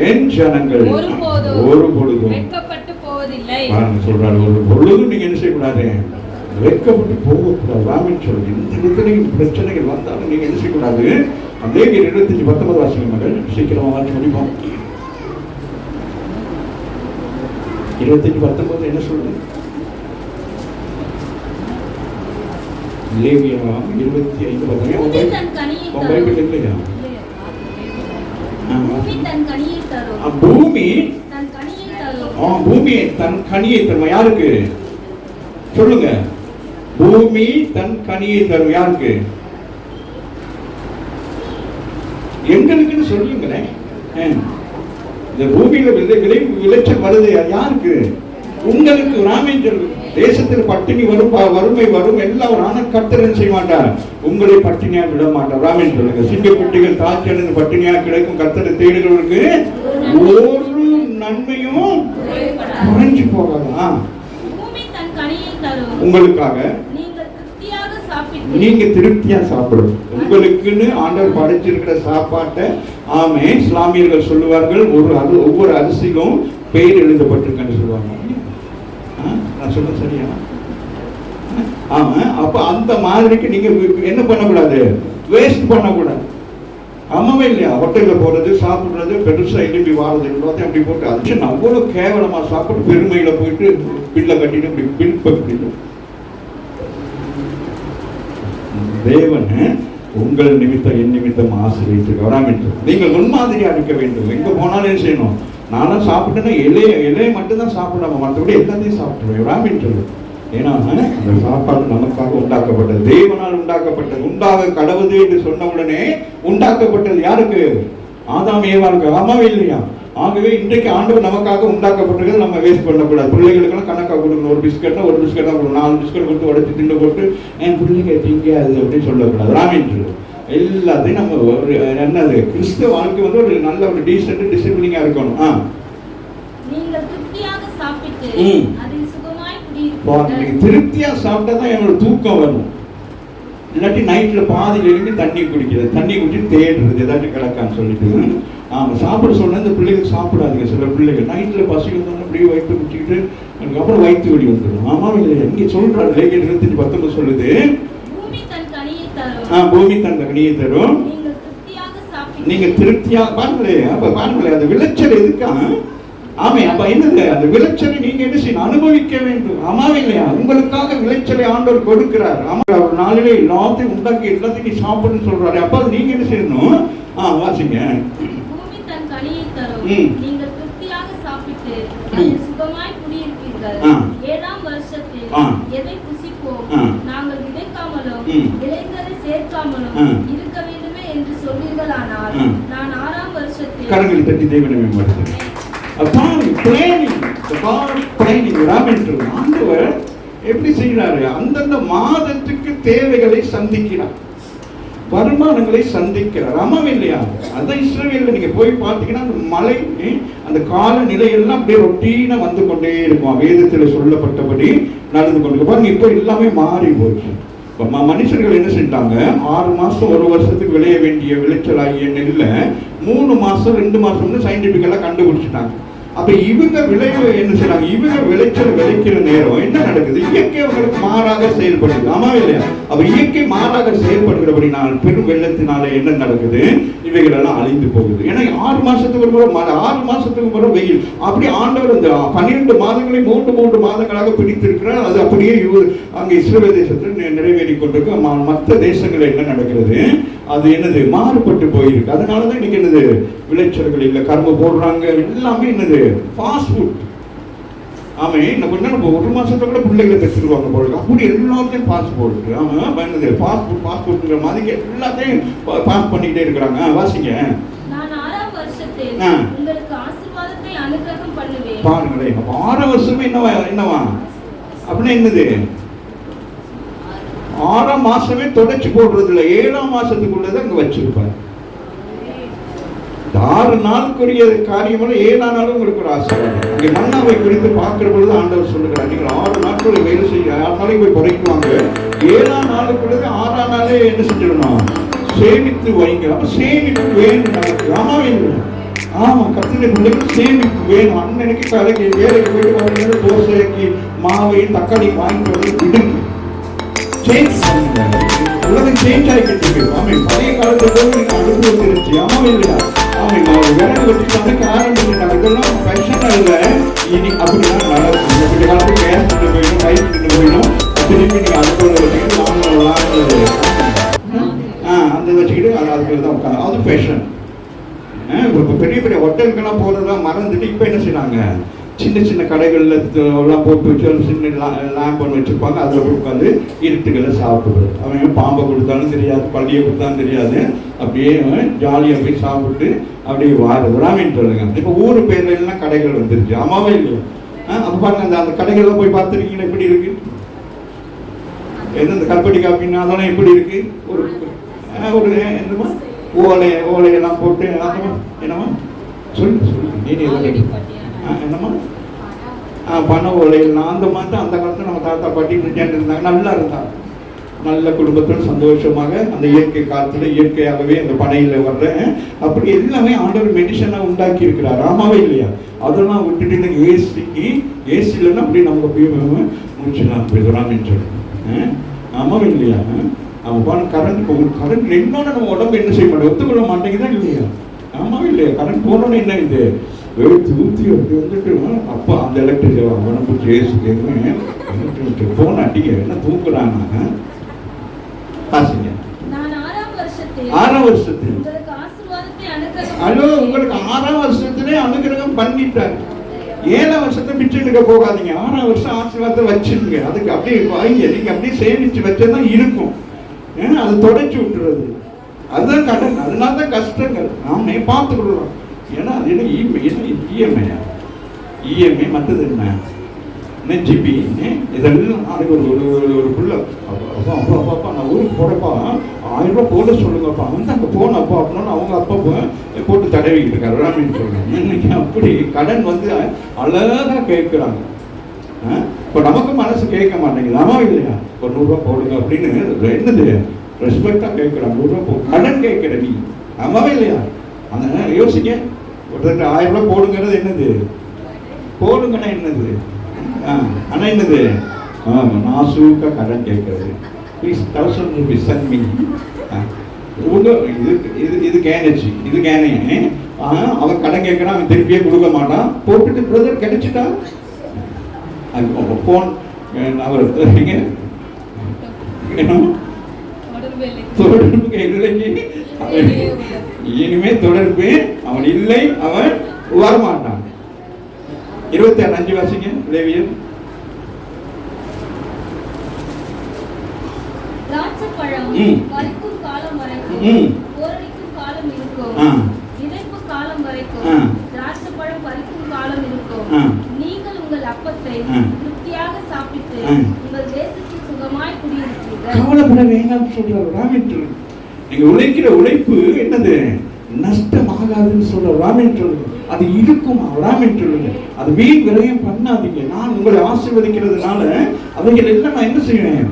என் ஜனங்கள் ஒருபொழுதும் வெட்கப்பட்டு போவதில்லை. சொல்றாரு, ஒரு பொழுதும் நீங்க என்ன செய்யக்கூடாது? வெட்கப்பட்டு போகக்கூடாது. ராமன் சொல்லுங்க, எந்த விதத்திலையும் பிரச்சனைகள் வந்தாலும் நீங்க என்ன செய்யக்கூடாது? அதே 25:19 வாசிங்க மகள், சீக்கிரமா வாசி முடிப்போம். 25:19 என்ன சொல்லுது? லேவியா 25:19 பைபிள் இல்லையா? பூமி தன் கனியை தரும். யாருக்கு சொல்லுங்க? பூமி தன் கனியை தரும். யாருக்கு? எங்களுக்குன்னு சொல்லுங்களேன். இந்த பூமியில விளைச்சல் வருது யாருக்கு? உங்களுக்கு. ராமேஸ்வரம் தேசத்தில் பட்டினி வரும், வறுமை வரும், எல்லாம் ஒரு ஆன கர்த்தர் செய்ய மாட்டார், உங்களை பட்டினியா விட மாட்டார். ராமேஸ்வரம் சிங்கக்குட்டிகள் தாய்ச்சல் பட்டினியா கிடைக்கும் கர்த்தரை தேடுகிறவர்களுக்கு ஒரு நன்மையும் குறைஞ்சு போகாதா? உங்களுக்காக நீங்க திருப்தியா சாப்பிடும். உங்களுக்குன்னு ஆண்டவர் படைச்சிருக்கிற சாப்பாட்டை ஆமே இஸ்லாமியர்கள் சொல்லுவார்கள், ஒவ்வொரு அரிசிக்கும் பெயர் எழுதப்பட்டிருக்குன்னு சொல்லுவாங்க. நான் சொல்ல சரியா? ஆமா. அப்ப அந்த மாதிரிக்கு நீங்க என்ன பண்ணக்கூடாது? வேஸ்ட் பண்ணக்கூடாது. ஆமாவே இல்லையா? ஹோட்டல்ல போறது சாப்பிடுறது பெருசா எழுப்பி வாரது எல்லாத்தையும் அப்படி போட்டு அடிச்சு அவ்வளவு கேவலமா சாப்பிட்டு பெருமையில போயிட்டு பில்ல கட்டிட்டு இப்படி பில் பண்ணிட்டு தேவன் உங்கள் நிமித்தம் என் நிமித்தம் ஆசிரியத்துக்கு வராமல் நீங்கள் முன்மாதிரியா இருக்க வேண்டும். எங்க போனாலும் என்ன செய்யணும்? நானும் சாப்பிட்டேன்னா இலையை மட்டும்தான் சாப்பிடாம மற்றபடி எல்லாத்தையும் சாப்பிடுவேன் வராமல் சொல்லு. ஏன்னா அந்த சாப்பாடு நமக்காக உண்டாக்கப்பட்டது, தேவனால் உண்டாக்கப்பட்டது. உண்டாக கடவுது என்று சொன்ன உடனே உண்டாக்கப்பட்டது யாருக்கு? ஆதாம் ஏவாளுக்கு. ஆமாவே இல்லையா? ஆகவே இன்றைக்கு ஆண்டவர் நமக்காக உண்டாக்கப்பட்டிருக்கிறது நம்ம வேஸ்ட் பண்ணக்கூடாது. பிள்ளைகளுக்கெல்லாம் கணக்காக கொடுக்கணும். ஒரு பிஸ்கெட்டா 4 பிஸ்கெட் கொடுத்து உடச்சி தின்னு போட்டு என் பிள்ளைங்க திங்காது அப்படின்னு சொல்லக்கூடாது. ராமேன்று எல்லாத்தையும் நம்ம ஒரு என்னது கிறிஸ்துவ வாழ்க்கை வந்து ஒரு நல்ல ஒரு டீசென்ட் டிசிப்ளினா இருக்கணும். திருப்தியா சாப்பிட்டா தான் என்னோட தூக்கம் வரும். இல்லாட்டி நைட்ல பாதியில இருந்து தண்ணி குடிக்கிறது, தண்ணி குடிச்சு தேடுறது ஏதாச்சும் கிடக்கான்னு சொல்லிட்டு. ஆமா, சாப்பிட சொன்ன இந்த பிள்ளைகள் சாப்பிடாதுங்க. சில பிள்ளைகள் நைட்ல பசி வந்தோம்னா அப்படியே வயிற்று குடிச்சிக்கிட்டு அதுக்கப்புறம் வயிற்று வலி வந்துடும். ஆமா இல்லையா? இங்க சொல்றாரு லேகியர் 25:19 சொல்லுது, பூமி தன் கனியை தரும், நீங்க திருப்தியா பாருங்களே. அப்ப பாருங்களே அந்த விளைச்சல் எதுக்கா? ஆமே. அப்ப என்னது? அந்த விளைச்சலை நீங்க என்ன செய்யணும்? அனுபவிக்க வேண்டும். ஆமாவே இல்லையா? உங்களுக்காக விளைச்சலை ஆண்டவர் கொடுக்கிறார். ஆமா, ஒரு நாளிலே எல்லாத்தையும் உண்டாக்கி எல்லாத்தையும் நீ சாப்பிடுன்னு சொல்றாரு. அப்ப அது நீங்க என்ன செய்யணும்? வாசிங்க. கரங்களை தட்டி தேவனை மேம்படுத்துகிறேன். ஆண்டவர் எப்படி செய்யறாரு? அந்தந்த மாதத்துக்கு தேவைகளை சந்திக்கிறார், வருமானங்களை சந்திக்கிறார். ஆமாவே இல்லையா? அதான் இஸ்ரவேல்ல நீங்க போய் பார்த்தீங்கன்னா அந்த மழை அந்த காலநிலை எல்லாம் அப்படியே ரொட்டீனா வந்து கொண்டே இருக்கும். வேதத்தில் சொல்லப்பட்டபடி நடந்து கொண்டு பாருங்க. இப்போ எல்லாமே மாறி போச்சு. மனுஷர்கள் என்ன செஞ்சாங்க? 6 மாசம் 1 வருஷத்துக்கு விளைய வேண்டிய விளைச்சல் ஆகிய நெல்ல 3 மாசம் 2 மாசம்னு சயின்டிபிக்கலா கண்டுபிடிச்சிட்டாங்க. அப்ப இவங்க விளைவு என்ன செய்யறாங்க? இவங்க விளைச்சல் விளைக்கிற நேரம் என்ன நடக்குது? இயற்கை அவங்களுக்கு மாறாக செயல்படுது. ஆமா இல்லையா? அப்ப இயற்கை மாறாக செயல்படுகிறபடினால் பெரும் வெள்ளத்தினால என்ன நடக்குது? இவைகள் எல்லாம் அழிந்து போகுது. ஏன்னா 6 மாசத்துக்கு ஒரு முறை மழை, 6 மாசத்துக்கு ஒரு வெயில். அப்படி ஆண்டவர் இந்த 12 மாதங்களை 3 மாதங்களாக பிடித்திருக்கிறார். அது அப்படியே அங்க இஸ்ரவேல் தேசத்தில் நிறைவேறி கொண்டிருக்கு. மற்ற தேசங்கள் என்ன நடக்கிறது? அது என்னது? மாறுபட்டு போயிருக்கு. அதனாலதான் இன்னைக்கு என்னது? விளைச்சல்கள் இல்ல, கரும்பு போடுறாங்க, எல்லாமே என்னது? Fast food. ஆமே, இன்னும் கொஞ்சம் நம்ம 1 மாசத்தை கூட பிள்ளைகளை பெற்றுருவாங்க போல. அப்படி எல்லாத்தையும் பாஸ் போட்டு ஆமா என்னது? ஃபாஸ்ட் ஃபுட்ங்கிற மாதிரி எல்லாத்தையும் பாஸ் பண்ணிக்கிட்டே இருக்கிறாங்க. வாசிங்க. பாருங்களேன். அப்ப 6 வருஷமே என்னவா அப்படின்னா என்னது? 6ஆம் மாசமே தொடச்சு போடுறது இல்லை, 7ஆம் மாசத்துக்குள்ளதான் அங்க வச்சிருப்பாரு. 6 நாளுக்குரிய காரியம் 7ஆம் நாளும் உங்களுக்கு ஒரு ஆசீர்வாதம். இங்க மன்னாவை குறித்து பார்க்கிற பொழுது ஆண்டவர் சொல்லுகிறார், நீங்கள் 6 நாட்கள் வேலை செய்ய 6 நாளைக்கு போய் குறைக்குவாங்க, 7ஆம் நாளுக்குள்ளது 6ஆம் நாளே என்ன செஞ்சிடணும்? சேமித்து வைங்க. அப்ப சேமிப்பு வேணும் நமக்கு. ஆமா வேணும். ஆமா, கத்திர பிள்ளைகள் சேமிப்பு வேணும். அன்னைக்கு கடைக்கு வேலைக்கு போயிட்டு பார்த்தீங்கன்னா தோசைக்கு மாவையும் தக்காளி வாங்கிட்டு வந்து விடுங்க. உலகம் சேஞ்ச் ஆகிட்டு இருக்கு. ஆமை, பழைய காலத்துல போய் நீங்க அனுபவத்திருச்சு. ஆமா இல்லையா? ஆமை, விரல் வச்சு சமைக்க ஆரம்பிச்சுட்டாங்க. இதெல்லாம் ஃபேஷனா இல்ல, இனி அப்படிதான் நடக்கும். இப்படி காலத்துக்கு கேஸ் திட்டு போயிடும், பைக் திட்டு போயிடும், திருப்பி நீங்க அடுத்த வச்சுக்கிட்டு வாங்கலாம் அந்த வச்சுக்கிட்டு அதுக்கு தான் உட்காந்து. அது ஃபேஷன். இப்போ பெரிய பெரிய ஹோட்டலுக்கெல்லாம் போறதெல்லாம் மறந்துட்டு இப்போ என்ன செய்யறாங்க? சின்ன சின்ன கடைகளில் எல்லாம் போட்டு வச்சு ஒரு சின்ன லேம்ப் ஒன்று வச்சுருப்பாங்க. அதில் போய் உட்காந்து இருட்டுகளை சாப்பிடுறது. அவன் பாம்பை கொடுத்தாலும் தெரியாது, பள்ளியை கொடுத்தாலும் தெரியாது, அப்படியே ஜாலியாக போய் சாப்பிட்டு அப்படியே வாருது. ராமேன் சொல்லுங்க. இப்போ ஊர் பேர்ல எல்லாம் கடைகள் வந்துருச்சு. ஆமாவே இல்லையா? அப்போ பாருங்க, அந்த கடைகள்லாம் போய் பார்த்துருக்கீங்களா எப்படி இருக்கு? எந்த கல்படி காப்பின்னா அதெல்லாம் எப்படி இருக்கு? ஒரு ஒரு என்னமா ஓலையெல்லாம் போட்டு என்னமா என்னமா பண ஓலையெல்லாம் அந்த மாதிரி அந்த காலத்தில் நம்ம தாத்தா பாட்டி இருந்தாங்க. நல்லா இருந்தாங்க, நல்ல குடும்பத்தில் சந்தோஷமாக அந்த இயற்கை காலத்தில் இயற்கையாகவே அந்த பனையில் வர்ற அப்படி எல்லாமே ஆண்டவர் மெடிசனாக உண்டாக்கி இருக்கிறார். ஆமாவே இல்லையா? அதெல்லாம் விட்டுட்டு இன்னைக்கு ஏசி இல்லைன்னா அப்படி நமக்கு போய் முடிச்சுலாம் போயிடலாம்னு சொல்லி. ஆமாவே இல்லையா? அவன் பாருங்க, கரண்ட் என்னோட நம்ம உடம்பு என்ன செய்ய மாட்டோம், ஒத்துக்கொள்ள மாட்டேங்குதான் இல்லையா? ஆமாவே இல்லையா? கரண்ட் போனோன்னு என்ன இது வெறுத்து ஊற்றி அப்படி வந்துட்டு அப்பா அந்த எலக்ட்ரிக் அவனை பிடிச்சி ஏசுக்கு போன அடிக்க என்ன தூக்குறாங்க. பாசிங்க 6ஆம் வருஷத்தில் ஹலோ, உங்களுக்கு 6ஆம் வருஷத்திலே அனுகிரகம் பண்ணிட்டாரு. 7ஆம் வருஷத்தை பிச்சு எடுக்க போகாதீங்க. 6ஆம் வருஷம் ஆசீர்வாதத்தை வச்சுருங்க. அதுக்கு அப்படியே வாங்கி நீங்க அப்படியே சேமிச்சு வச்சதான் இருக்கும். ஏன்னா அதை தொடச்சி விட்டுறது அதுதான் கடன். அதனால தான் கஷ்டங்கள் நாமே பார்த்துக்கிடுறோம். ஏன்னா அது என்ன இஎம்ஐ மற்றது என்ன ஜிபி இதெல்லாம் நாளைக்கு ஒரு புள்ள அப்பா அப்பா அப்பா அப்பா நான் ஊருக்கு போகிறப்பா 1000 ரூபா போட சொல்லுங்கப்பா வந்து அங்கே போனப்பா அப்படின்னா அவங்க அப்பா போட்டு தடவிக்கிட்டு இருக்காரு அப்படின்னு சொல்லுவாங்க. இன்னைக்கு அப்படி கடன் வந்து அழகாக கேட்குறாங்க. இப்போ நமக்கு மனசு கேட்க மாட்டேங்குது. ஆமா இல்லையா? ஒரு 100 ரூபா போடுங்க அப்படின்னு என்னது ரெஸ்பெக்டாக கேட்குறாங்க. 100 ரூபா கடன் கேட்குற நீ. ஆமாவே இல்லையா? அந்த யோசிக்க ஒருத்தருக்கு 1000 ரூபா போடுங்கிறது என்னது? போடுங்கன்னா என்னது? ஆனால் என்னது? நாசூக்க கடன் கேட்கறது. Please 1000 rupees send me. இது கேனச்சு, இது கேனே. அவன் கடன் கேட்கறான், அவன் திருப்பியே கொடுக்க மாட்டான். போட்டுட்டு பிரதர் கிடைச்சிட்டா போன் அவர் இனிமே தொடர்பு அவன் இல்லை, அவன் வரமாட்டான். 26 வாசிங்க லேவியர். திராட்சைப்பழம் பறிக்கும் காலம் வரைக்கும் போரடிக்கும் காலம் இருக்கும். விதைப்பு காலம் வரைக்கும் திராட்சைப்பழம் பறிக்கும் காலம் இருக்கும். நீங்கள் உங்கள் அப்பத்தை திருப்தியாக சாப்பிட்டு உங்கள் தேசத்தில் சுகமாய் குடியிருப்பீர்கள். கவலைப்பட வேண்டாம் சொல்றார் ராமேந்திர. நீங்க உழைக்கிற உழைப்பு என்னது? நஷ்டமாகாதுன்னு சொல்ற ராமேந்திர. அது இருக்கும் ராமேந்திர. அது வீண் விரயம் பண்ணாதீங்க. நான் உங்களை ஆசீர்வதிக்கிறதுனால அவைகள் எல்லாம் நான் என்ன செய்வேன்?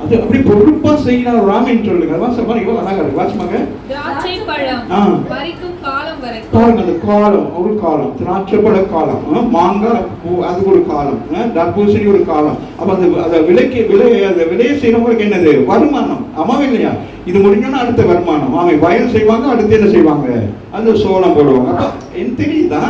அது அப்படி பொறுப்பா செய்யலாம் ராமேன் சொல்லுங்க. வாசமாக திராட்சைப்பழம் பறிக்கும் காலம் வரைக்கும் பாருங்க. அந்த காலம் ஒரு காலம், திராட்சைப்பழ காலம், மாங்காய் அதுக்கு ஒரு காலம், தர்பூசணி ஒரு காலம். அப்ப அந்த விலையை செய்யறவங்களுக்கு என்னது? வருமானம். ஆமாவே இல்லையா? இது முடிஞ்சோன்னா அடுத்த வருமானம். அவன் வயல் செய்வாங்க, அடுத்து என்ன செய்வாங்க? அந்த சோளம் போடுவாங்க. அப்ப என்ன தெரியுதா?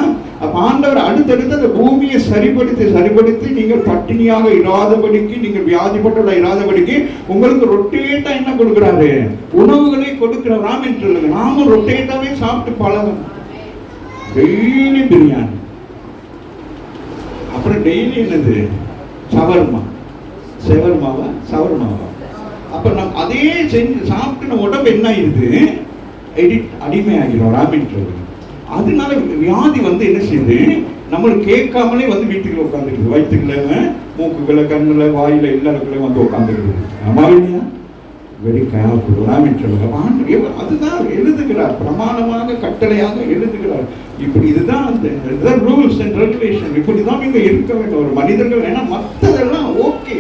அப்ப ஆண்டவர் அடுத்தடுத்து அந்த பூமியை சரிப்படுத்தி நீங்கள் பட்டினியாக இராதபடிக்கு, நீங்கள் வியாதிப்பட்ட இராதபடிக்கு உங்களுக்கு ரொட்டேட்டா என்ன கொடுக்குறாரு? உணவுகளை கொடுக்கிற ராமன் சொல்லுங்க. நாமும் ரொட்டேட்டாவே சாப்பிட்டு பழகும். டெய்லி பிரியாணி, அப்புறம் டெய்லி என்னது? சவர்மாவா. அப்ப நம்ம அதே செஞ்சு சாப்பிட்டு நம்ம உடம்பு என்ன ஆயிடுது? அடிமை ஆகிடும் ராமன் சொல்லுங்க. அதனால வியாதி வந்து என்ன செய்யுது? நம்மளுக்கு கேட்காமலே வந்து வீட்டுக்குள்ள உட்காந்துருக்குது. வயிற்றுக்குள்ள, மூக்குக்குள்ள, கண்ணுல, வாயில எல்லா இடத்துலயும் வந்து உட்காந்துருக்குது. ஆமா இல்லையா? வெரி கேர்ஃபுல் ராமன் சொல்லுங்க. அதுதான் எழுதுகிறார், பிரமாணமாக கட்டளையாக எழுதுகிறார். இப்படி இதுதான் ரூல்ஸ் அண்ட் ரெகுலேஷன். இப்படிதான் நீங்க இருக்க வேண்டும் ஒரு மனிதர்கள். ஏன்னா மற்றதெல்லாம் ஓகே.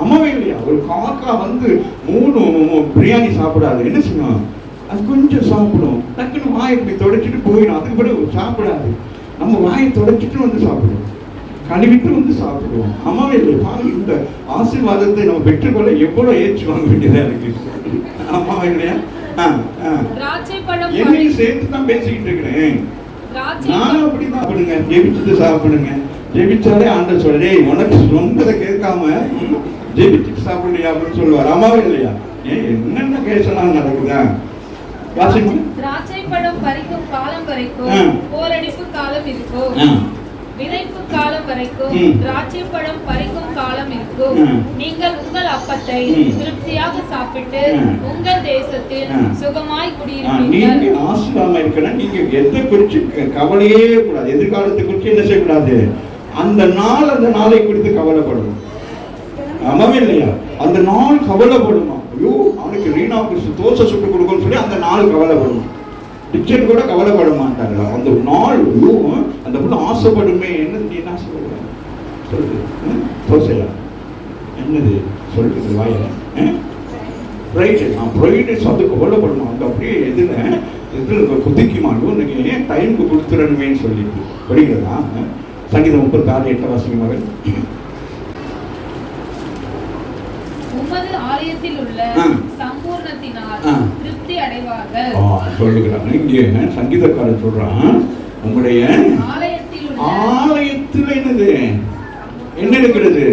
ஆமாவே இல்லையா? ஒரு காக்கா வந்து 3 பிரியாணி சாப்பிடாது. என்ன செய்யும்? அது கொஞ்சம் சாப்பிடும், டக்குன்னு வாயை இப்படி தொடச்சிட்டு போயிடும். அதுக்கு பிறகு சாப்பிடாது. நம்ம வாயை தொடச்சிட்டு வந்து சாப்பிடுவோம், கழுவிட்டு வந்து சாப்பிடுவோம். அம்மாவே இல்லை. பாருங்க, இந்த ஆசீர்வாதத்தை நம்ம பெற்றுக்கொள்ள எவ்வளவு ஏற்று வாங்க வேண்டியதா இருக்கு. அம்மாவே இல்லையா? என்னையும் சேர்த்து தான் பேசிக்கிட்டு இருக்கிறேன். நானும் அப்படிதான் சாப்பிடுங்க, ஜெபிச்சுட்டு சாப்பிடுங்க. ஜெபிச்சாலே ஆண்டவர் சொல்றே, உனக்கு சொன்னதை கேட்காம ஜெபிச்சுட்டு சாப்பிடலையா அப்படின்னு சொல்லுவார். அம்மாவே இல்லையா? என்னென்ன கேசலாம் நடக்குதா? திராட்சைப்பழம் பறிக்கும் காலம் வரைக்கும் போரடிப்பு காலம் இருக்கும். விதைப்பு காலம் வரைக்கும் திராட்சை பழம் பறிக்கும் காலம் இருக்கும். நீங்கள் உங்கள் அப்பத்தை திருப்தியாக சாப்பிட்டு உங்கள் தேசத்தில் சுகமாய் குடியிருப்பீர்கள். நீங்க ஆசீர்வாதமா இருக்கணும். நீங்க எதை குறிச்சு கவலையே கூடாது. எதிர்காலத்தை குறிச்சு என்ன செய்யக்கூடாது? அந்த நாளை குறித்து கவலைப்படணும். ஆமாவே இல்லையா? அந்த நாள் கவலைப்படணும். ஐயோ அவனுக்கு ரீனாவுக்கு தோசை சுட்டு கொடுக்கணும்னு சொல்லி அந்த நாள் கவலைப்படணும். டிச்சர் கூட கவலைப்பட மாட்டாங்க. அந்த நாள் அந்த புள்ள ஆசைப்படுமே. என்னது நீ என்ன ஆசைப்படுற சொல்லுது? தோசையா என்னது சொல்றது வாயில ப்ரைடேஸ் அது கவலைப்படணும். அந்த அப்படியே எதில் குதிக்குமாட்டோம். இன்னைக்கு ஏன் டைமுக்கு கொடுத்துடணுமேன்னு சொல்லிட்டு படிக்கிறதா? சங்கீதம் 36:8 வாசிக்குமாறு. உமது ஆலயத்தில் உள்ள சம்பூர்ணத்தினால் திருப்தி அடைவார்கள் சொல்லுகிறாங்க. இங்கே சங்கீதக்காரன் சொல்றான், உங்களுடைய ஆலயத்தில் என்னது என்ன இருக்கிறது?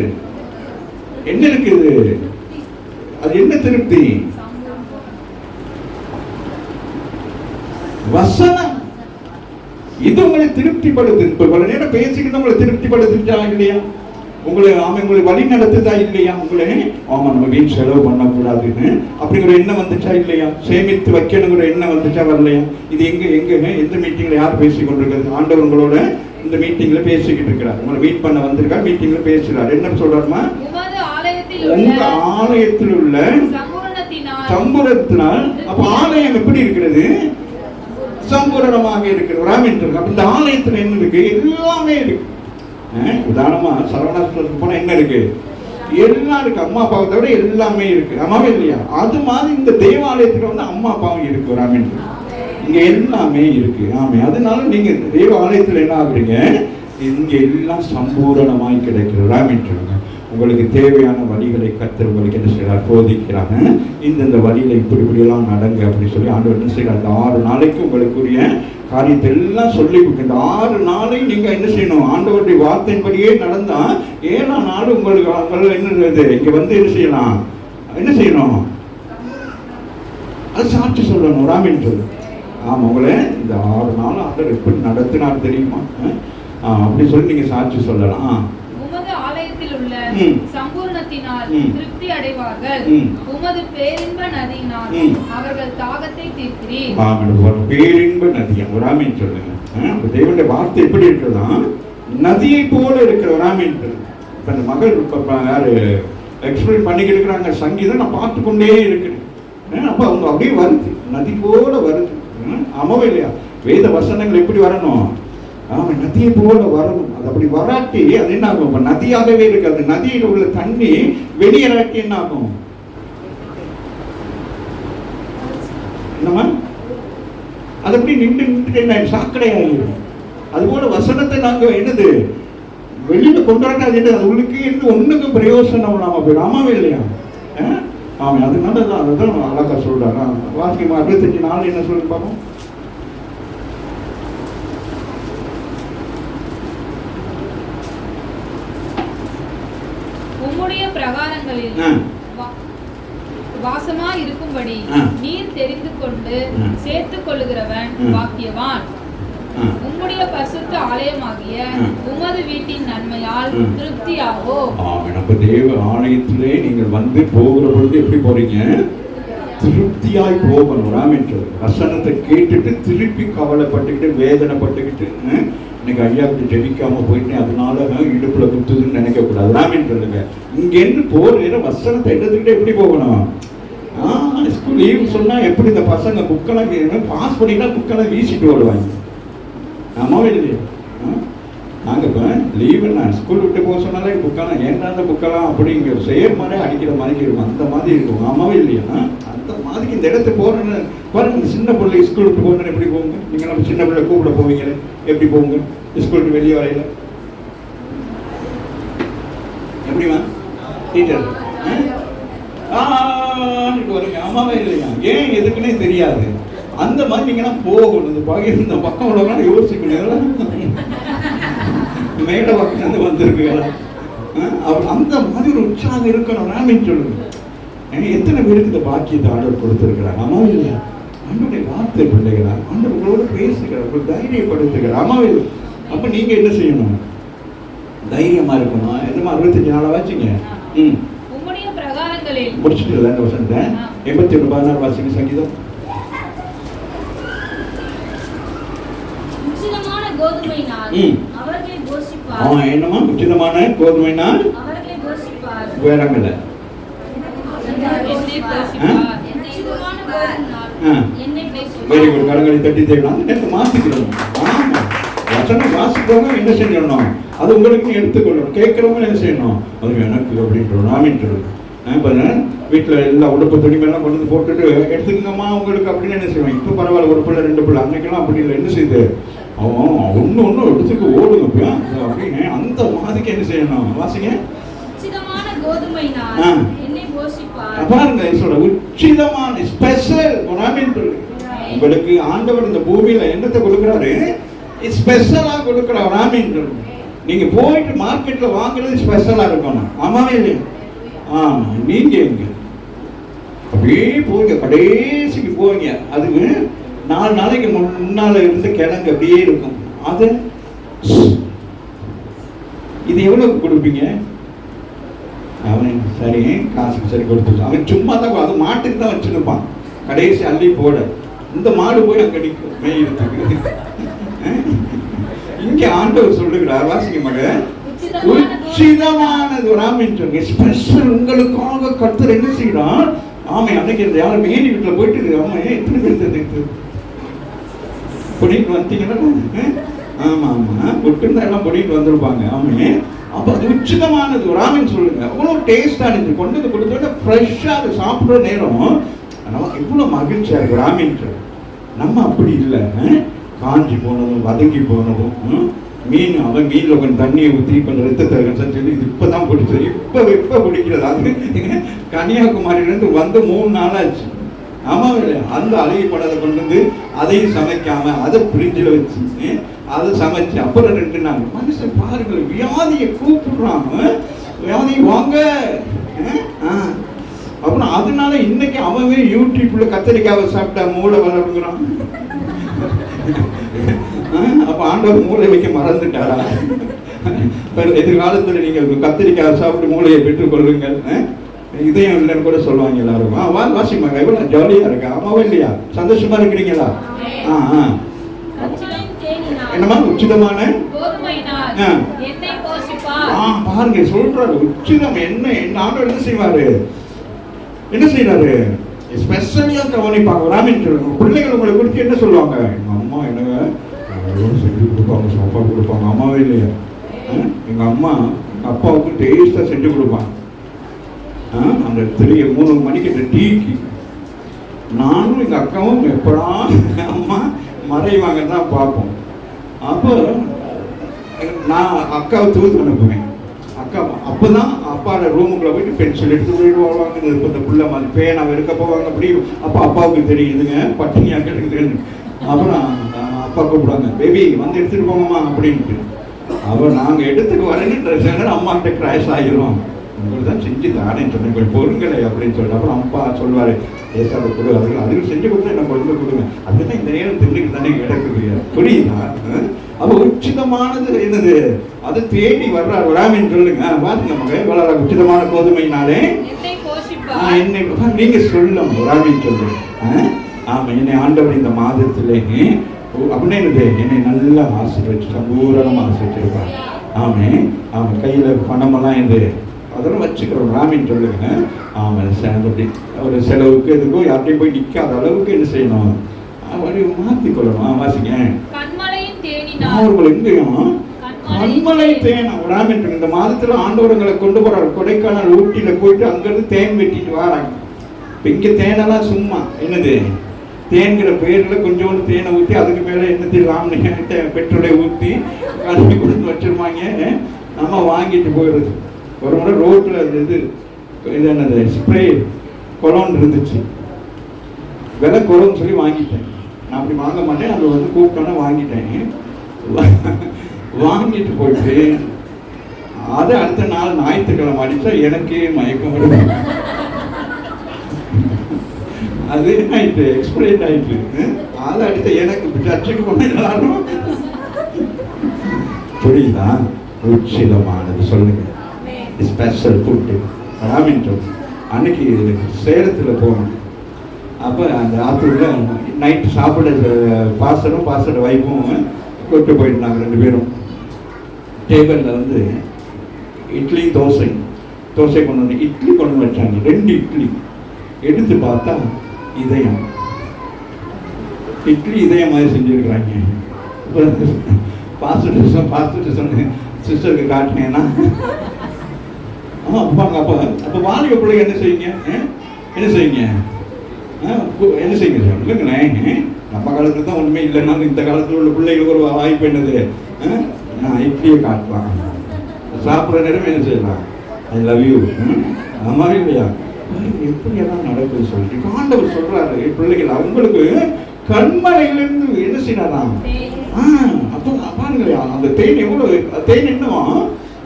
என்ன இருக்குது? அது என்ன திருப்தி? வசனம். இது உங்களை திருப்திப்படுத்து. இப்ப பல நேரம் பேசிக்கிட்டு உங்களை திருப்திப்படுத்துச்சா இல்லையா? உங்களை வழி நடத்துதா இல்லையா? உங்களை நம்ம வீண் செலவு பண்ணக்கூடாதுன்னு அப்படிங்கிற எண்ணம் வந்துச்சா இல்லையா? சேமித்து வைக்கணுங்கிற எண்ணம் வந்துச்சா வரலையா? இது எந்த மீட்டிங்ல யார் பேசிக் கொண்டிருக்கிறது? ஆண்டவர் உங்களோட இந்த மீட்டிங்ல பேசிக்கிட்டு இருக்கிறார். உங்களை மீட் பண்ண வந்திருக்கா, மீட்டிங்ல பேசுறாரு. என்ன சொல்றாருமா? உங்க ஆலயத்தில் உள்ள சம்பூரணத்தினால். அப்ப ஆலயம் எப்படி இருக்கிறது? சம்பூரணமாக இருக்கிறது. அப்ப இந்த ஆலயத்துல என்ன இருக்கு? எல்லாமே இருக்கு. உதாரணமா சரவணாஸ்வரத்துக்கு போனா என்ன இருக்கு? எல்லாம் இருக்கு. அம்மா அப்பாவை தவிர எல்லாமே இருக்கு. அம்மாவே இல்லையா? அது மாதிரி இந்த தேவாலயத்துல வந்து அம்மா அப்பாவும் இருக்கு. ராமேந்திரன் இங்க எல்லாமே இருக்கு. ஆமே. அதனால நீங்க தேவாலயத்துல என்ன ஆகுறீங்க? இங்க எல்லாம் சம்பூரணமாய் கிடைக்கிறது. ராமேந்திரன் உங்களுக்கு தேவையான வழிகளை கர்த்தர் உங்களுக்கு என்ன செய்யறார்? போதிக்கிறாங்க. இந்த வழியில இப்படியெல்லாம் நடங்க அப்படின்னு சொல்லி ஆண்டவர் என்ன செய்யறார்? அந்த 6 நாளைக்கு உங்களுக்குரிய காரியத்தை எல்லாம் சொல்லி கொடுக்க. இந்த 6 நாளை நீங்க என்ன செய்யணும்? ஆண்டவருடைய வார்த்தையின்படியே நடந்தா 7ஆம் நாள் உங்களுக்கு என்ன இங்க வந்து என்ன செய்யலாம்? என்ன செய்யணும்? அது சாட்சி சொல்லணும். ராமின் சொல்லு. ஆமா, உங்களை இந்த 6 நாள் ஆண்டவர் எப்படி நடத்தினார் தெரியுமா? அப்படி சொல்லி நீங்க சாட்சி சொல்லலாம். சம்பூர்ணத்தினால் திருப்தி அடைவார்கள். உமது பேரின்ப நதியினால் அவர்கள் தாகத்தை தீர்க்கிறீர். பேரின்ப நதியா? ஒரு ஆமீன் சொல்லுங்க. தேவனுடைய வார்த்தை எப்படி இருக்கிறதா? நதியை போல இருக்கிற ஒரு ஆமீன். இப்ப இந்த மகள் யாரு எக்ஸ்பிளைன் பண்ணிக்கிட்டு இருக்கிறாங்க சங்கீதம், நான் பார்த்து கொண்டே இருக்கிறேன். அப்ப அவங்க அப்படியே வருது, நதி போல வருது. ஆமாவே இல்லையா? வேத வசனங்கள் எப்படி வரணும்? நதியை போல வரணும். அது அப்படி வராட்டி அது என்ன ஆகும்? நதியாகவே இருக்காது. நதியில் உள்ள தண்ணி வெளியேறாட்டி என்ன ஆகும்? என்னமா? அது அப்படி நின்று சாக்கடையாகிடும். அது போல வசனத்தை நாங்க என்னது வெளியில கொண்டு வராட்டா அது என்னது? அது உள்ளுக்கு இருந்து ஒண்ணுக்கும் பிரயோசனம் இல்லாம போயிடும். ஆமாவே இல்லையா? ஆமா. அதனாலதான் அதுதான் அழகா சொல்றாங்க. வாசிக்கமா 65:4 என்ன சொல்லி பார்ப்போம். உம்முடைய பிரகாரங்களில் வாசமா இருக்கும்படி நீர் தெரிந்து கொண்டு சேர்த்துக் கொள்ளுகிறவன் பாக்கியவான். உம்முடைய பரிசுத்த ஆலயமாகிய உமது வீட்டின் நன்மையால் திருப்தியாகோ. நம்ம தேவ ஆலயத்திலே நீங்கள் வந்து போகிற பொழுது எப்படி போறீங்க? திருப்தியாய் போகணும். ராமேஸ்வரர் வசனத்தை கேட்டுட்டு திருப்பி கவலைப்பட்டுக்கிட்டு வேதனைப்பட்டுக்கிட்டு இன்னைக்கு ஐயாவுக்கு ஜெபிக்காம போயிட்டு அதனால இடுப்புல குத்துதுன்னு நினைக்க கூடாது. ராமேஸ்வரருங்க இங்கேருந்து போற வசனத்தை எடுத்துக்கிட்டு எப்படி போகணும்? ஸ்கூல் லீவ் சொன்னா எப்படி இந்த பசங்க புக்கெல்லாம் பாஸ் பண்ணிட்டா புக்கெல்லாம் வீசிட்டு ஓடுவாங்க. ஆமாவே இல்லையா? நாங்கள் இப்போ லீவு நான் ஸ்கூல் விட்டு போக சொன்னாலே புக்கெல்லாம் ஏன்டா அந்த புக்கெல்லாம் அப்படிங்கிற செய்யற மாதிரி அடிக்கிற மாதிரி இருக்கும். அந்த மாதிரி இருக்கும். ஆமாவே இல்லையா? அந்த மாதிரி இந்த இடத்துக்கு போகிறேன்னு பாருங்க. சின்ன பிள்ளை ஸ்கூல் விட்டு போகணுன்னு எப்படி போங்க? நீங்கள் நம்ம சின்ன பிள்ளை கூப்பிட போவீங்க, எப்படி போங்க? ஸ்கூலுக்கு வெளியே வரையில எப்படிமா டீச்சர் வருங்க. ஆமாவே இல்லையா? ஏன் எதுக்குன்னே தெரியாது. அந்த மாதிரி நீங்கன்னா போகணும். இந்த பகிர்ந்த பக்கம் உள்ளவங்க யோசிக்கணும். மேட பக்கம் வந்திருக்குங்களா? அந்த மாதிரி ஒரு உற்சாகம் இருக்கணும். ராமின்னு சொல்லுங்க. எத்தனை பேருக்கு இந்த பாக்கியத்தை ஆண்டவர் கொடுத்திருக்கிறார்? ஆமாவே இல்லையா? ஆண்டவருடைய வார்த்தை பிள்ளைகளா? ஆண்டவர் உங்களோட பேசுகிறார், உங்களுக்கு தைரியப்படுத்துகிறார். ஆமாவே. அப்ப நீங்க என்ன செய்யணும்? தைரியமா இருக்கணும். என்னமா 65 நாளா வாசிங்க. உம்முடைய பிரகாரங்களில் முடிச்சுட்டு இந்த வசனத்தை 81:16 வாசிங்க சங்கீதம். உச்சிதமான கோதுமையினால் அவர்களை போஷிப்பார். என்னமா உச்சிதமான கோதுமையினால் அவர்களை போஷிப்பார். வேறங்கல வெரி குட். கரங்களை தட்டி தேடலாம். நேற்று மாத்திக்கிறோம். வசனம் வாசிக்கிறவங்க என்ன செய்யணும், அது உங்களுக்கு எடுத்துக்கொள்ளணும். கேட்கிறவங்க என்ன செய்யணும், அது எனக்கு அப்படின்றோம். நாமின்றது வீட்டில் எல்லா உடுப்பு துணிமெல்லாம் கொண்டு வந்து போட்டுட்டு எடுத்துக்கங்கம்மா உங்களுக்கு அப்படின்னு என்ன செய்வாங்க. இப்போ பரவாயில்ல, ஒரு பிள்ளை 2 பிள்ளை. அன்னைக்கெல்லாம் அப்படி இல்லை. என்ன செய்யுது, அவன் ஒன்று எடுத்துக்கு ஓடுங்க அப்படின்னு அந்த மாதிரிக்கு என்ன செய்யணும். வாசிங்க. பாருங்க, சொல்ற உச்சிதமான ஸ்பெஷல். உங்களுக்கு ஆண்டவர் இந்த பூமியில என்னத்தை கொடுக்குறாரு, ஸ்பெஷலா கொடுக்குறாரு. நீங்க போயிட்டு மார்க்கெட்ல வாங்குறது ஸ்பெஷலா இருக்கணும். ஆமாவே இல்லையா? ஆமா. நீங்க எங்க அப்படியே போங்க, கடைசிக்கு போவீங்க. அதுக்கு 4 நாளைக்கு முன்னால இருந்து கிழங்கு அப்படியே இருக்கும். அது இது எவ்வளவு கொடுப்பீங்க? அவன் சரி காசுக்கு சரி கொடுத்துட்டான். அவன் சும்மா தான், அது மாட்டுக்கு தான் வச்சுருப்பான். கடைசி அள்ளி போட இந்த மாடு போய் அங்கே நிற்கும் மேயிறதுக்கு. இங்கே ஆண்டவர் சொல்லுகிறார், வாசிக்க மக, உச்சிதமானது ராமின் ஸ்பெஷல் உங்களுக்காக கர்த்தர் என்ன செய்யறான். ஆமை அன்னைக்கு இந்த யாரும் மேனி வீட்டில் போயிட்டு அம்மா எத்தனை பேர் பொடிட்டு வந்தீங்கன்னா, ஆமா ஆமா பொட்டு எல்லாம் பொடிட்டு வந்திருப்பாங்க. ஆமே அப்போ அது உச்சிதமானது ராமன் சொல்லுங்க. அவ்வளோ டேஸ்டாக இருந்துச்சு. கொண்டு வந்து கொடுத்தோட ஃப்ரெஷ்ஷாக அதை சாப்பிட்ற நேரம் நமக்கு எவ்வளோ மகிழ்ச்சியாக இருக்கு. ராமன் நம்ம அப்படி இல்லை. காஞ்சி போனதும் வதங்கி போனதும் மீன், அவன் மீனில் கொஞ்சம் தண்ணியை ஊற்றி கொஞ்சம் ரத்தத்தை சொல்லி இது இப்போ தான் பிடிச்சது. இப்போ பிடிக்கிறது. அது கன்னியாகுமரியிலேருந்து வந்து 3 நாளாச்சு. ஆமாம் இல்லை? அந்த அழகி படத்தை கொண்டு வந்து அதையும் சமைக்காம அதை ஃப்ரிட்ஜில் வச்சு அதை சமைச்சு அப்புறம் 2 நாள் மனுஷன் பாருங்கள் வியாதியை கூப்பிடுறாங்க. வியாதி வாங்க. அப்புறம் அதனால இன்னைக்கு அவன் யூடியூப்ல கத்திரிக்காவை சாப்பிட்டா மூளை வளர்க்குறான். அப்ப ஆண்டவர் மூளை வைக்க மறந்துட்டாரா? எதிர்காலத்தில் நீங்கள் கத்திரிக்காய் சாப்பிட்டு மூளையை பெற்றுக் கொள்ளுங்கள். இதையும் இல்லைன்னு கூட சொல்லுவாங்க எல்லாரும். வாசிமாங்க எவ்வளவு ஜாலியா இருக்கா. அம்மாவும் இல்லையா? சந்தோஷமா இருக்கிறீங்களா? என்னமா உச்சிதமான பாருங்க சொல்றாரு. உச்சிதம் என்ன ஆண்டவர் என்ன செய்வாரு, என்ன செய்யறாரு, ஸ்பெஷலியா கவனிப்பாங்க. ராமின் சொல்லுங்க. பிள்ளைகள் உங்களை குறித்து என்ன சொல்லுவாங்க, எங்க அம்மா எனக்கு செஞ்சு கொடுப்பாங்க, சாப்பாடு கொடுப்பாங்க. அம்மாவே இல்லையா? எங்க அம்மா அப்பாவுக்கு டேஸ்டா செஞ்சு கொடுப்பாங்க. அந்த 3 மணிக்கு டீக்கு நானும் எங்க அக்காவும் எப்படா அம்மா மறைவாங்க தான் பார்ப்போம். அப்போ நான் அக்காவை தூத்து அனுப்புவேன். அக்கா அப்போதான் அப்பாவோட ரூமுக்குள்ள போயிட்டு பென்சில் எடுத்து போயிட்டு வருவாங்க. இந்த பிள்ளை மாதிரி பேனா இருக்க போவாங்க. அப்படி அப்போ அப்பாவுக்கு தெரியுதுங்க பட்டினியா கிடைக்குதுன்னு. அப்புறம் அப்பா கூப்பிடுவாங்க, பேபி வந்து எடுத்துட்டு போங்கம்மா அப்படின்ட்டு. அப்புறம் நாங்கள் எடுத்துட்டு வரேன்னு அம்மா கிட்ட கிராஷ் ஆகிடுவோம். உங்களுக்கு தான் செஞ்சு தானே சொன்னேன், பொருட்களை அப்படின்னு சொல்லிட்டு. அப்புறம் அப்பா சொல்வார், ஏசாவை கொடு, அதுக்கு செஞ்சு கொடுத்தா நம்ம கொண்டு கொடுங்க. அப்படிதான் இந்த நேரம் திண்டுக்கு தானே கிடக்குது. புரியுதா? அப்போ உச்சிதமானது என்னது, அது தேடி வர்றார். ராமின் சொல்லுங்க. பாருங்க மகே, வளர உச்சிதமான கோதுமைனாலே என்னை நீங்க சொல்லணும். ராமின் சொல்லுங்க. ஆமா, என்னை ஆண்டவர் இந்த மாதத்திலே அப்படின்னு என்னை நல்லா ஆசீர்வச்சு சம்பூரணமா ஆசீர்வச்சிருப்பார். ஆமே ஆமா, கையில பணமெல்லாம் இது அதெல்லாம் வச்சுக்கிறோம். ராமின் சொல்லுங்க. ஆமாம், அப்படி ஒரு செலவுக்கு எதுக்கும் யார்ட்டையும் போய் நிற்காத அளவுக்கு என்ன செய்யணும், மாற்றிக்கொள்ளணும். வாசிங்க. அவர்கள் எங்கேயும் கண்மலை தேன். ராமின் இந்த மாதத்துல ஆண்டவர்களை கொண்டு போறாரு. கொடைக்கானல் ஊட்டியில போயிட்டு அங்கிருந்து தேன் வெட்டிட்டு வராங்க. இங்க தேனெல்லாம் சும்மா என்னது, தேன்கிற பேர்ல கொஞ்சோண்டு தேனை ஊற்றி அதுக்கு மேல என்னத்தையும் பெட்ரோலை ஊற்றி கலப்பி கொடுத்து வச்சிருப்பாங்க. நம்ம வாங்கிட்டு போயிடுறது. ஒரு முறை ரோட்ல இது என்னது ஸ்ப்ரே கொலோன் இருந்துச்சு. விலை குறவுன்னு சொல்லி வாங்கிட்டேன். நான் அப்படி வாங்க மாட்டேன், அது வந்து கூப்பிட்டோன்னே வாங்கிட்டேன். வாங்கிட்டு போயிட்டு அது அடுத்த நாள் ஞாயிற்றுக்கிழமை அடிச்சா எனக்கே மயக்கம் வருது. அது ஆயிட்டு எக்ஸ்பிளைன் ஆயிட்டு. அதை அடித்த எனக்கு சர்ச்சுக்கு போனாலும் புரியுதா? உச்சிதமானது. சொல்லுங்க, ஸ்பெஷல் ஃபுட்டு. ஆமீன் சொல்லு. அன்னைக்கு சேலத்தில் போனோம். அப்போ அந்த ஆத்தூர்ல நைட்டு சாப்பிட பாஸ்டரும் பாஸ்டர் வைஃபும் கூப்பிட்டு போயிருந்தாங்க. 2 பேரும் டேபிளில் வந்து இட்லி தோசை கொண்டு வந்து இட்லி கொண்டு வந்து வச்சாங்க. 2 இட்லி எடுத்து பார்த்தா இதயம், இட்லி இதயம் மாதிரி செஞ்சுருக்குறாங்க. பாஸ்டர் சொன்ன சிஸ்டருக்கு காட்டினேன்னா அப்பாங்க. அப்போ வாலிப பிள்ளைங்க என்ன செய்யுங்க, என்ன செய்யுங்க சொல்லுங்களேன். நம்ம காலத்துல தான் ஒண்ணுமே இல்லைன்னாலும் இந்த காலத்துல உள்ள பிள்ளைகளுக்கு ஒரு வாய்ப்பு என்னது, இட்லியை காட்டலாம். சாப்பிட்ற நேரம் என்ன செய்யலாம், ஐ லவ் யூ. அது மாதிரி இல்லையா, எப்படியெல்லாம் நடக்குது சொல்லிட்டு ஆண்டவர் சொல்றாரு. பிள்ளைகள் அவங்களுக்கு கண்மலையிலிருந்து என்ன செய்யலாம். அப்போ பாருங்களா, அந்த தேன் எவ்வளவு, தேன் என்னவா,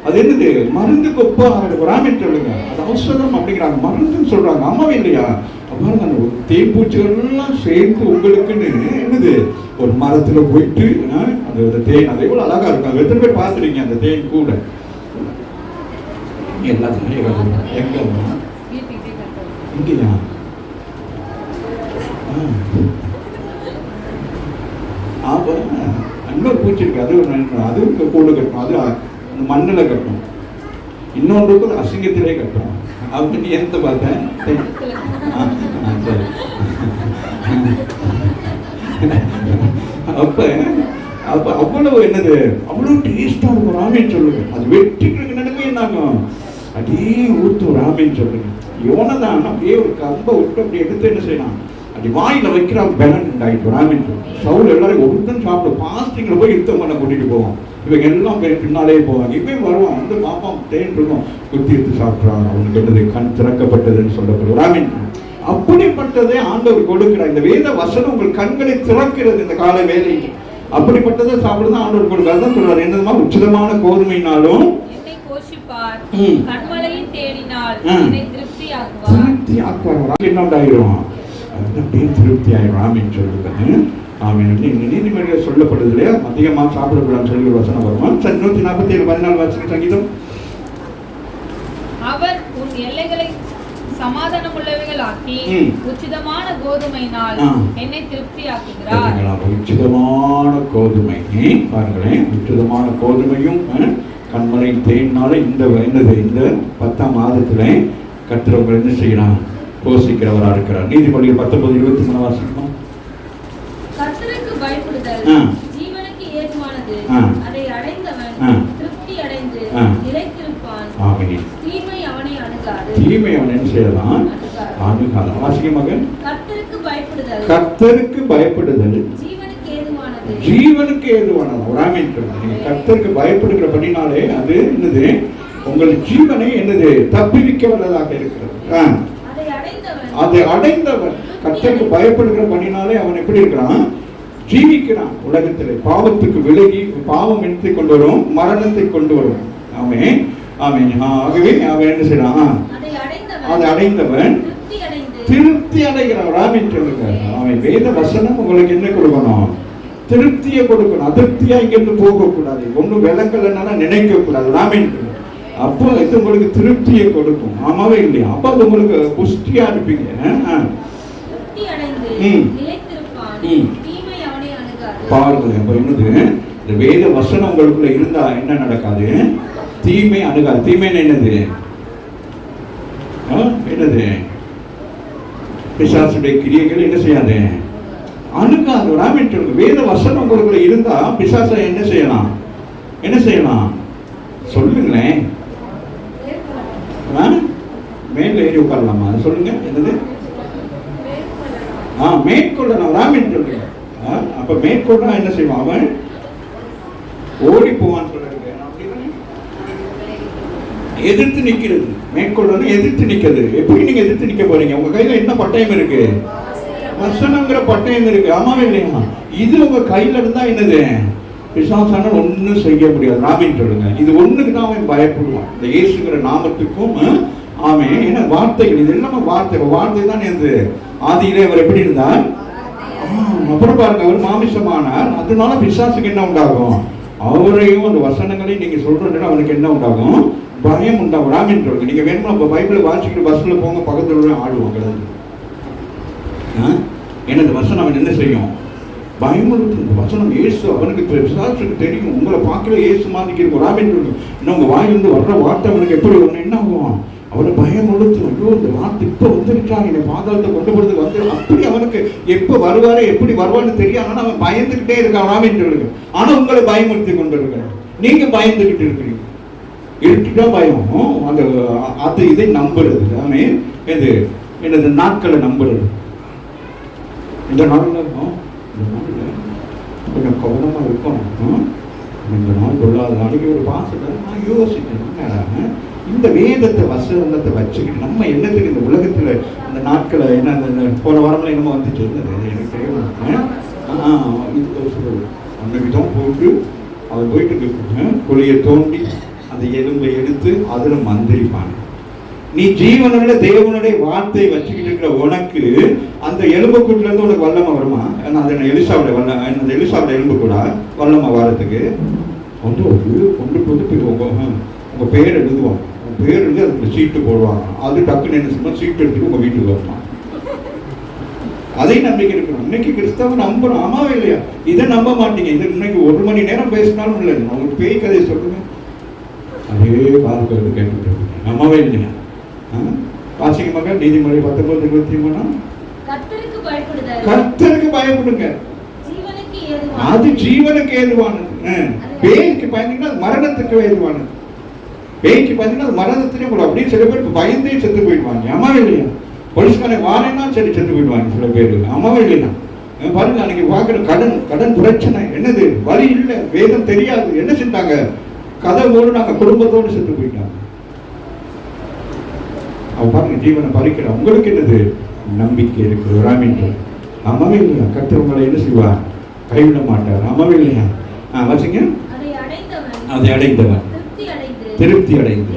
அது என்னது, மருந்துக்கு ஒப்பா ராமின் சொல்லுங்க. அது அவசரம் அப்படிங்கிறாங்க, மருந்துன்னு சொல்றாங்க. அம்மாவே இல்லையா, பாருங்க அந்த தேன்பூச்சிகள்லாம் சேர்ந்து உங்களுக்குன்னு என்னது ஒரு மரத்துல போயிட்டு அந்த தேன், அது எவ்வளவு அழகா இருக்கும். எத்தனை பேர் பார்த்துருக்கீங்க அந்த தேன் கூட? எல்லாத்துக்கும் எங்க இங்கயா இன்னொரு பூச்சி இருக்கு, அதுவும் கூடு கட்டும். அது அந்த மண்ணில் கட்டும். இன்னொன்றுக்கு அசிங்கத்திலே கட்டும். அவங்க நீ எந்த பார்த்தேன்? சரி. அப்ப அவ்வளவு என்னது, அவ்வளவு டேஸ்டா இருக்கும் ராமேன்னு சொல்லுங்க. அது வெட்டிட்டு நடக்கும் என்ன ஆகும், அப்படியே ஊத்தும் ராமேன்னு சொல்லுங்க. யோனதான் அப்படியே ஒரு கம்பை விட்டு அப்படி எடுத்து என்ன செய்யலாம், அப்படி வாயில வைக்கிறாங்க. பெலன் ஆயிட்டு ராமேன் சவுல் எல்லாரும் ஒருத்தன் சாப்பிட பாஸ்டிங்ல போய் யுத்தம் பண்ண கூட்டிட்டு போவோம். இவங்க எல்லாம் பேர் பின்னாலே போவாங்க. இப்பயும் வருவான் வந்து பாப்பா தேன் இருக்கும், குத்தி எடுத்து சாப்பிட்றாங்க. அவனுக்கு என்னது கண் திறக்கப்பட்டதுன்னு சொல்லப்படுது ராமேன். அப்படிப்பட்டதே ஆண்டவர் கொடுக்கிறார். இந்த வேத வசனம் உங்கள் கண்களை திறக்கிறது இந்த கால வேலையில். அப்படிப்பட்டதை சாப்பிடுதான் ஆண்டவர் கொடுக்கிறார். தான் சொல்றாரு, என்னதுமா, உச்சிதமான கோதுமைனாலும் திருப்தி ஆயிரும் ராமின்னு சொல்லுங்க. நீதிமன்றம் சொல்லப்படுது இல்லையா, அதிகமாக சாப்பிடக்கூடாதுன்னு சொல்லி ஒரு வசனம் வருமா. 147:14 வசனம் சங்கீதம். அவர் உன் எல்லைகளை சமாதானம் உள்ளவைகள் ஆக்கி உச்சிதமான கோதுமையினால் என்னை திருப்தியாக்குகிறார். உச்சிதமான கோதுமை பாருங்களேன், உச்சிதமான கோதுமையும் கண்மலை தேனால இந்த 10ஆம் மாதத்துல கர்த்தர் என்ன செய்யறான், போஷிக்கிறவரா இருக்கிறார். நீதிமொழிகள் 19:23 வாசிக்கணும். கர்த்தருக்கு பயப்படுதல் ஜீவனுக்கு ஏதுவானது, அதை அடைந்தவன் திருப்தி அடைந்து நிலைத்திருப்பான். ஆமென். தீமை அவனை அணுகாது. தீமை அவன் என்ன செய்யலாம், அணுகாது. வாசிக்க மகன். கர்த்தருக்கு பயப்படுதல், கர்த்தருக்கு பயப்படுதல் ஜீவனுக்கு ஏதுவானது, ஜீவனுக்கு ஏதுவானது. ஆமென். கர்த்தருக்கு பயப்படுகிற படினாலே அது என்னது, உங்கள் ஜீவனை என்னது தப்பிவிக்க வல்லதாக இருக்கிறது. அதை அடைந்தவன் கர்த்தருக்கு பயப்படுகிற பண்ணினாலே அவன் எப்படி இருக்கிறான், ஜீவிக்கிறான். உலகத்திலே பாவத்துக்கு விலகி, பாவம் எடுத்து கொண்டு வரும், மரணத்தை கொண்டு வரும். ஆமென் ஆமென். ஆகவே அவன் என்ன செய்யறான், அதை அடைந்தவன் திருப்தி அடைகிறான். ராமின் சொல்லுங்க. அவன் வேத வசனம் உங்களுக்கு என்ன கொடுக்கணும், திருப்தியை கொடுக்கணும். அதிருப்தியா இங்கிருந்து போகக்கூடாது, ஒன்னும் விளங்கலனால நினைக்க கூடாது. ராமின் அப்போ இது உங்களுக்கு திருப்தியை கொடுக்கும். ஆமாவே இல்லையா, அப்ப அது உங்களுக்கு புஷ்டியா இருப்பீங்க. பாருங்க, அப்ப என்னது, இந்த வேத வசனம் உங்களுக்குள்ள இருந்தா என்ன நடக்காது, தீமை அணுகாது. தீமைன்னு என்னது, என்னது, பிசாசுடைய கிரியைகள் என்ன செய்யாது, அணுகாது. ராமன் சொல்லுங்க. வேத வசனம் உங்களுக்குள்ள இருந்தா பிசாசை என்ன செய்யலாம், என்ன செய்யலாம் சொல்லுங்களேன். மேல ஏறி உட்காரலாமா சொல்லுங்க, என்னது, மேற்கொள்ளலாம். ராமன் சொல்லுங்க. அப்ப மேற்கொள்ளா என்ன செய்வான், அவன் ஓடி போவான்னு சொல்றாரு. எதிர்த்து நிக்கிறது மேற்கொள்ளணும், எதிர்த்து நிக்கிறது. எப்படி நீங்க எதிர்த்து நிக்க போறீங்க, உங்க கையில என்ன பட்டயம் இருக்கு, வசனங்கிற பட்டயம் இருக்கு. ஆமாவே இல்லையா, இது உங்க கையில இருந்தா என்னது, பிசாசான ஒன்னும் செய்ய முடியாது. ராமின் சொல்லுங்க. இது ஒண்ணுக்கு தான் அவன் பயப்படுவான், இந்த இயேசுங்கிற நாமத்துக்கும். ஆமே, ஏன்னா வார்த்தைகள் இது எல்லாமே வார்த்தை தான். இருந்து ஆதியிலே அவர் எப்படி இருந்தார், அப்புறம் பாருங்க அவர் மாமிசமானார். அதனால பிசாசுக்கு என்ன உண்டாகும், அவரையும் அந்த வசனங்களையும் நீங்க சொல்றதுன்னா அவனுக்கு என்ன உண்டாகும்? பயம் உண்டாகும். ராமின் சொல்லுங்க. நீங்க வேணுமா இப்போ பைபிளை வாசிக்கிட்டு பஸ்ல போங்க, பக்கத்துல ஆடுவோம் கிடந்து. ஏன்னா இந்த வசனம் அவன் என்ன செய்யும்? பயமுறுத்து. இந்த வசனம் இயேசு அவனுக்கு பிசாசுக்கு தெரியும். உங்களை பார்க்கல இயேசு மாதிரி இருக்கும். ராமின் சொல்லுங்க. இன்னும் உங்க வாயிலிருந்து வர்ற வார்த்தை அவனுக்கு எப்படி ஒன்று என்ன ஆகும்? அவனை பயமுறுத்தும். ஐயோ இந்த வார்த்தை இப்போ வந்துருச்சா, என்னை பாதாளத்தை கொண்டு போறதுக்கு வந்து அப்படி அவனுக்கு எப்போ வருவாரு எப்படி வருவான்னு தெரியும். ஆனால் அவன் பயந்துகிட்டே இருக்கான். ராமின் சொல்லுங்க. ஆனா உங்களை பயமுறுத்தி கொண்டு இருக்கிறான். நீங்க பயந்துகிட்டு இருக்கிறீங்க. இருட்டுட்டா பயம். அந்த அது இதை நம்புறது. ஆமே இது எனது நாட்களை நம்புறது. இந்த நாள்ல கொஞ்சம் கவனமா இருக்கணும். இந்த நாள் கொள்ளாத நாளைக்கு ஒரு பாசத்தை நான் யோசிக்கணும். இந்த வேதத்தை வசனத்தை வச்சுக்கிட்டு நம்ம என்னத்துக்கு இந்த உலகத்துல இந்த நாட்களை என்ன போன வாரம்ல என்னமோ வந்துச்சு எனக்கு தெரியும். இது சொல்றது அந்த விதம் போட்டு அவன் போயிட்டு குழியை தோண்டி அந்த எலும்பை எடுத்து அதுல மந்திரிப்பான். நீ ஜீவனுள்ள தேவனுடைய வார்த்தை வச்சுக்கிட்டு இருக்கிற உனக்கு அந்த எலும்புக்கூட்டுல இருந்து உனக்கு வல்லமை வருமா? அது எலிசாவோட எலும்பு கூட வல்லமை வாரத்துக்கு கொண்டு வந்து உங்க பேர் எழுதுவாங்க. உங்க பேர் எழுதி அதுக்கு சீட்டு போடுவாங்க. அது டக்குன்னு என்ன சொல்லுவோம்? சீட்டு எடுத்துட்டு உங்க வீட்டுக்கு வரணும். அதை நம்பிக்கை இருக்கணும். இன்னைக்கு கிறிஸ்தவ நம்புறோம். ஆமாவே இல்லையா? இதை நம்ப மாட்டீங்க. இது இன்னைக்கு 1 மணி நேரம் பேசினாலும் இல்லை. உங்களுக்கு பேய் கதையை சொல்லுங்க, அதே பாதுகாப்பு கேட்டுட்டு இருக்கீங்க. ஆமாவே இல்லையா? வாசிங்க மகள் நீதிமொழி 19:23. கர்த்தருக்கு பயப்படுங்க, அது ஜீவனுக்கு ஏதுவானது. பேய்க்கு பயந்தீங்கன்னா அது மரணத்துக்கு ஏதுவானது. பேய்க்கு பார்த்தீங்கன்னா அது மரணத்திலே கூட அப்படியே சில பேர் பயந்தே செத்து போயிடுவாங்க. அம்மாவே இல்லையா? போலீஸ்காரன் வாரேன்னா சரி செத்து போயிடுவாங்க சில பேர். அம்மாவே இல்லையா? பாருங்க அன்னைக்கு பார்க்குற கடன் பிரச்சனை என்னது? வழி இல்லை, வேதம் தெரியாது. என்ன செஞ்சாங்க? கதவோடு நாங்கள் குடும்பத்தோடு செத்து போயிட்டாங்க. அவன் பாருங்க ஜீவனை பறிக்கிற. உங்களுக்கு என்னது? நம்பிக்கை இருக்குது. ராமின் அம்மாவே இல்லையா? கர்த்தர் உங்களை என்ன செய்வார்? கைவிட மாட்டார். அம்மாவே இல்லையா? வச்சுங்க. அதை அடைந்தவன் திருப்தி அடைந்து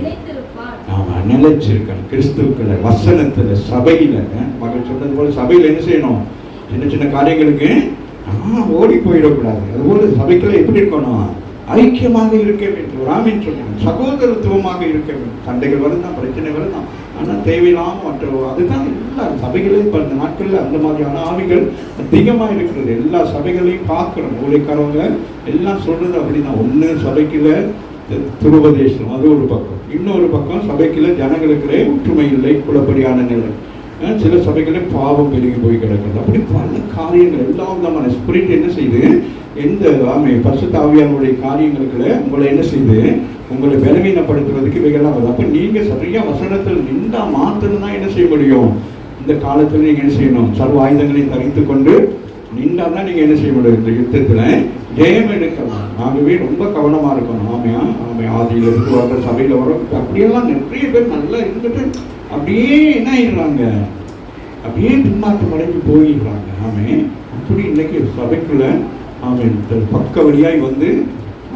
ஆமா நிலைச்சிருக்கணும். கிறிஸ்துக்களை வசனத்துல சபையில மகள் சொன்னது போல சபையில என்ன செய்யணும்? சின்ன சின்ன காரியங்களுக்கு ஓடி போயிடக்கூடாது. அதுபோல சபைக்குள்ள எப்படி இருக்கணும்? ஐக்கியமாக இருக்க வேண்டும். ராமின் சொல்லணும். சகோதரத்துவமாக இருக்க வேண்டும். சண்டைகள் வருதான், பிரச்சனை வருதான், ஆனா தேவையில்லாம மற்ற அதுதான் எல்லா சபைகளையும் இப்ப இந்த நாட்கள்ல அந்த மாதிரியான ஆவிகள் அதிகமா இருக்கிறது. எல்லா சபைகளையும் பார்க்கணும். ஊழியக்காரவங்க எல்லாம் சொல்றது அப்படிதான். ஒண்ணு சபைக்குள்ள துருபதேசம், அது ஒரு பக்கம். இன்னொரு பக்கம் சபைக்குள்ள ஜனங்களுக்குள்ளே ஒற்றுமை இல்லை, குலப்படியான நிலை. சில சபைகளே பாவம் பெருகி போய் கிடக்குது. அப்படி பல காரியங்கள் எல்லா விதமான ஸ்பிரிட் என்ன செய்யுது? எந்த பரிசுத்த ஆவியானுடைய காரியங்களுக்குள்ள உங்களை என்ன செய்யுது? உங்களை பலவீனப்படுத்துவதற்கு இவைகள்லாம் வருது. அப்ப நீங்க சரியா வசனத்தில் நின்றா மாத்திரம் தான் என்ன செய்ய முடியும்? இந்த காலத்துல நீங்க என்ன செய்யணும்? சர்வ ஆயுதங்களையும் தரித்து கொண்டு நின்றா தான் நீங்க என்ன செய்ய முடியும்? இந்த யுத்தத்துல ஜெயம் எடுக்கலாம். ஆகவே ரொம்ப கவனமா இருக்கணும். ஆதியில இருந்து வர்ற சபையில வர அப்படியெல்லாம் நிறைய பேர் நல்லா இருந்துட்டு அப்படியே என்ன ஆயிடுறாங்க? அப்படியே பின்மாற்றம் அடைஞ்சு போயிடுறாங்க. அப்படி இன்னைக்கு சபைக்குள்ள பக்க வழியாய் வந்து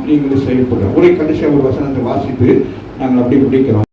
நீங்களும் செயல்படுறோம். ஒரே கடைசியாக ஒரு வசனத்தை வாசித்து நாங்கள் அப்படி முடிக்கிறோம்.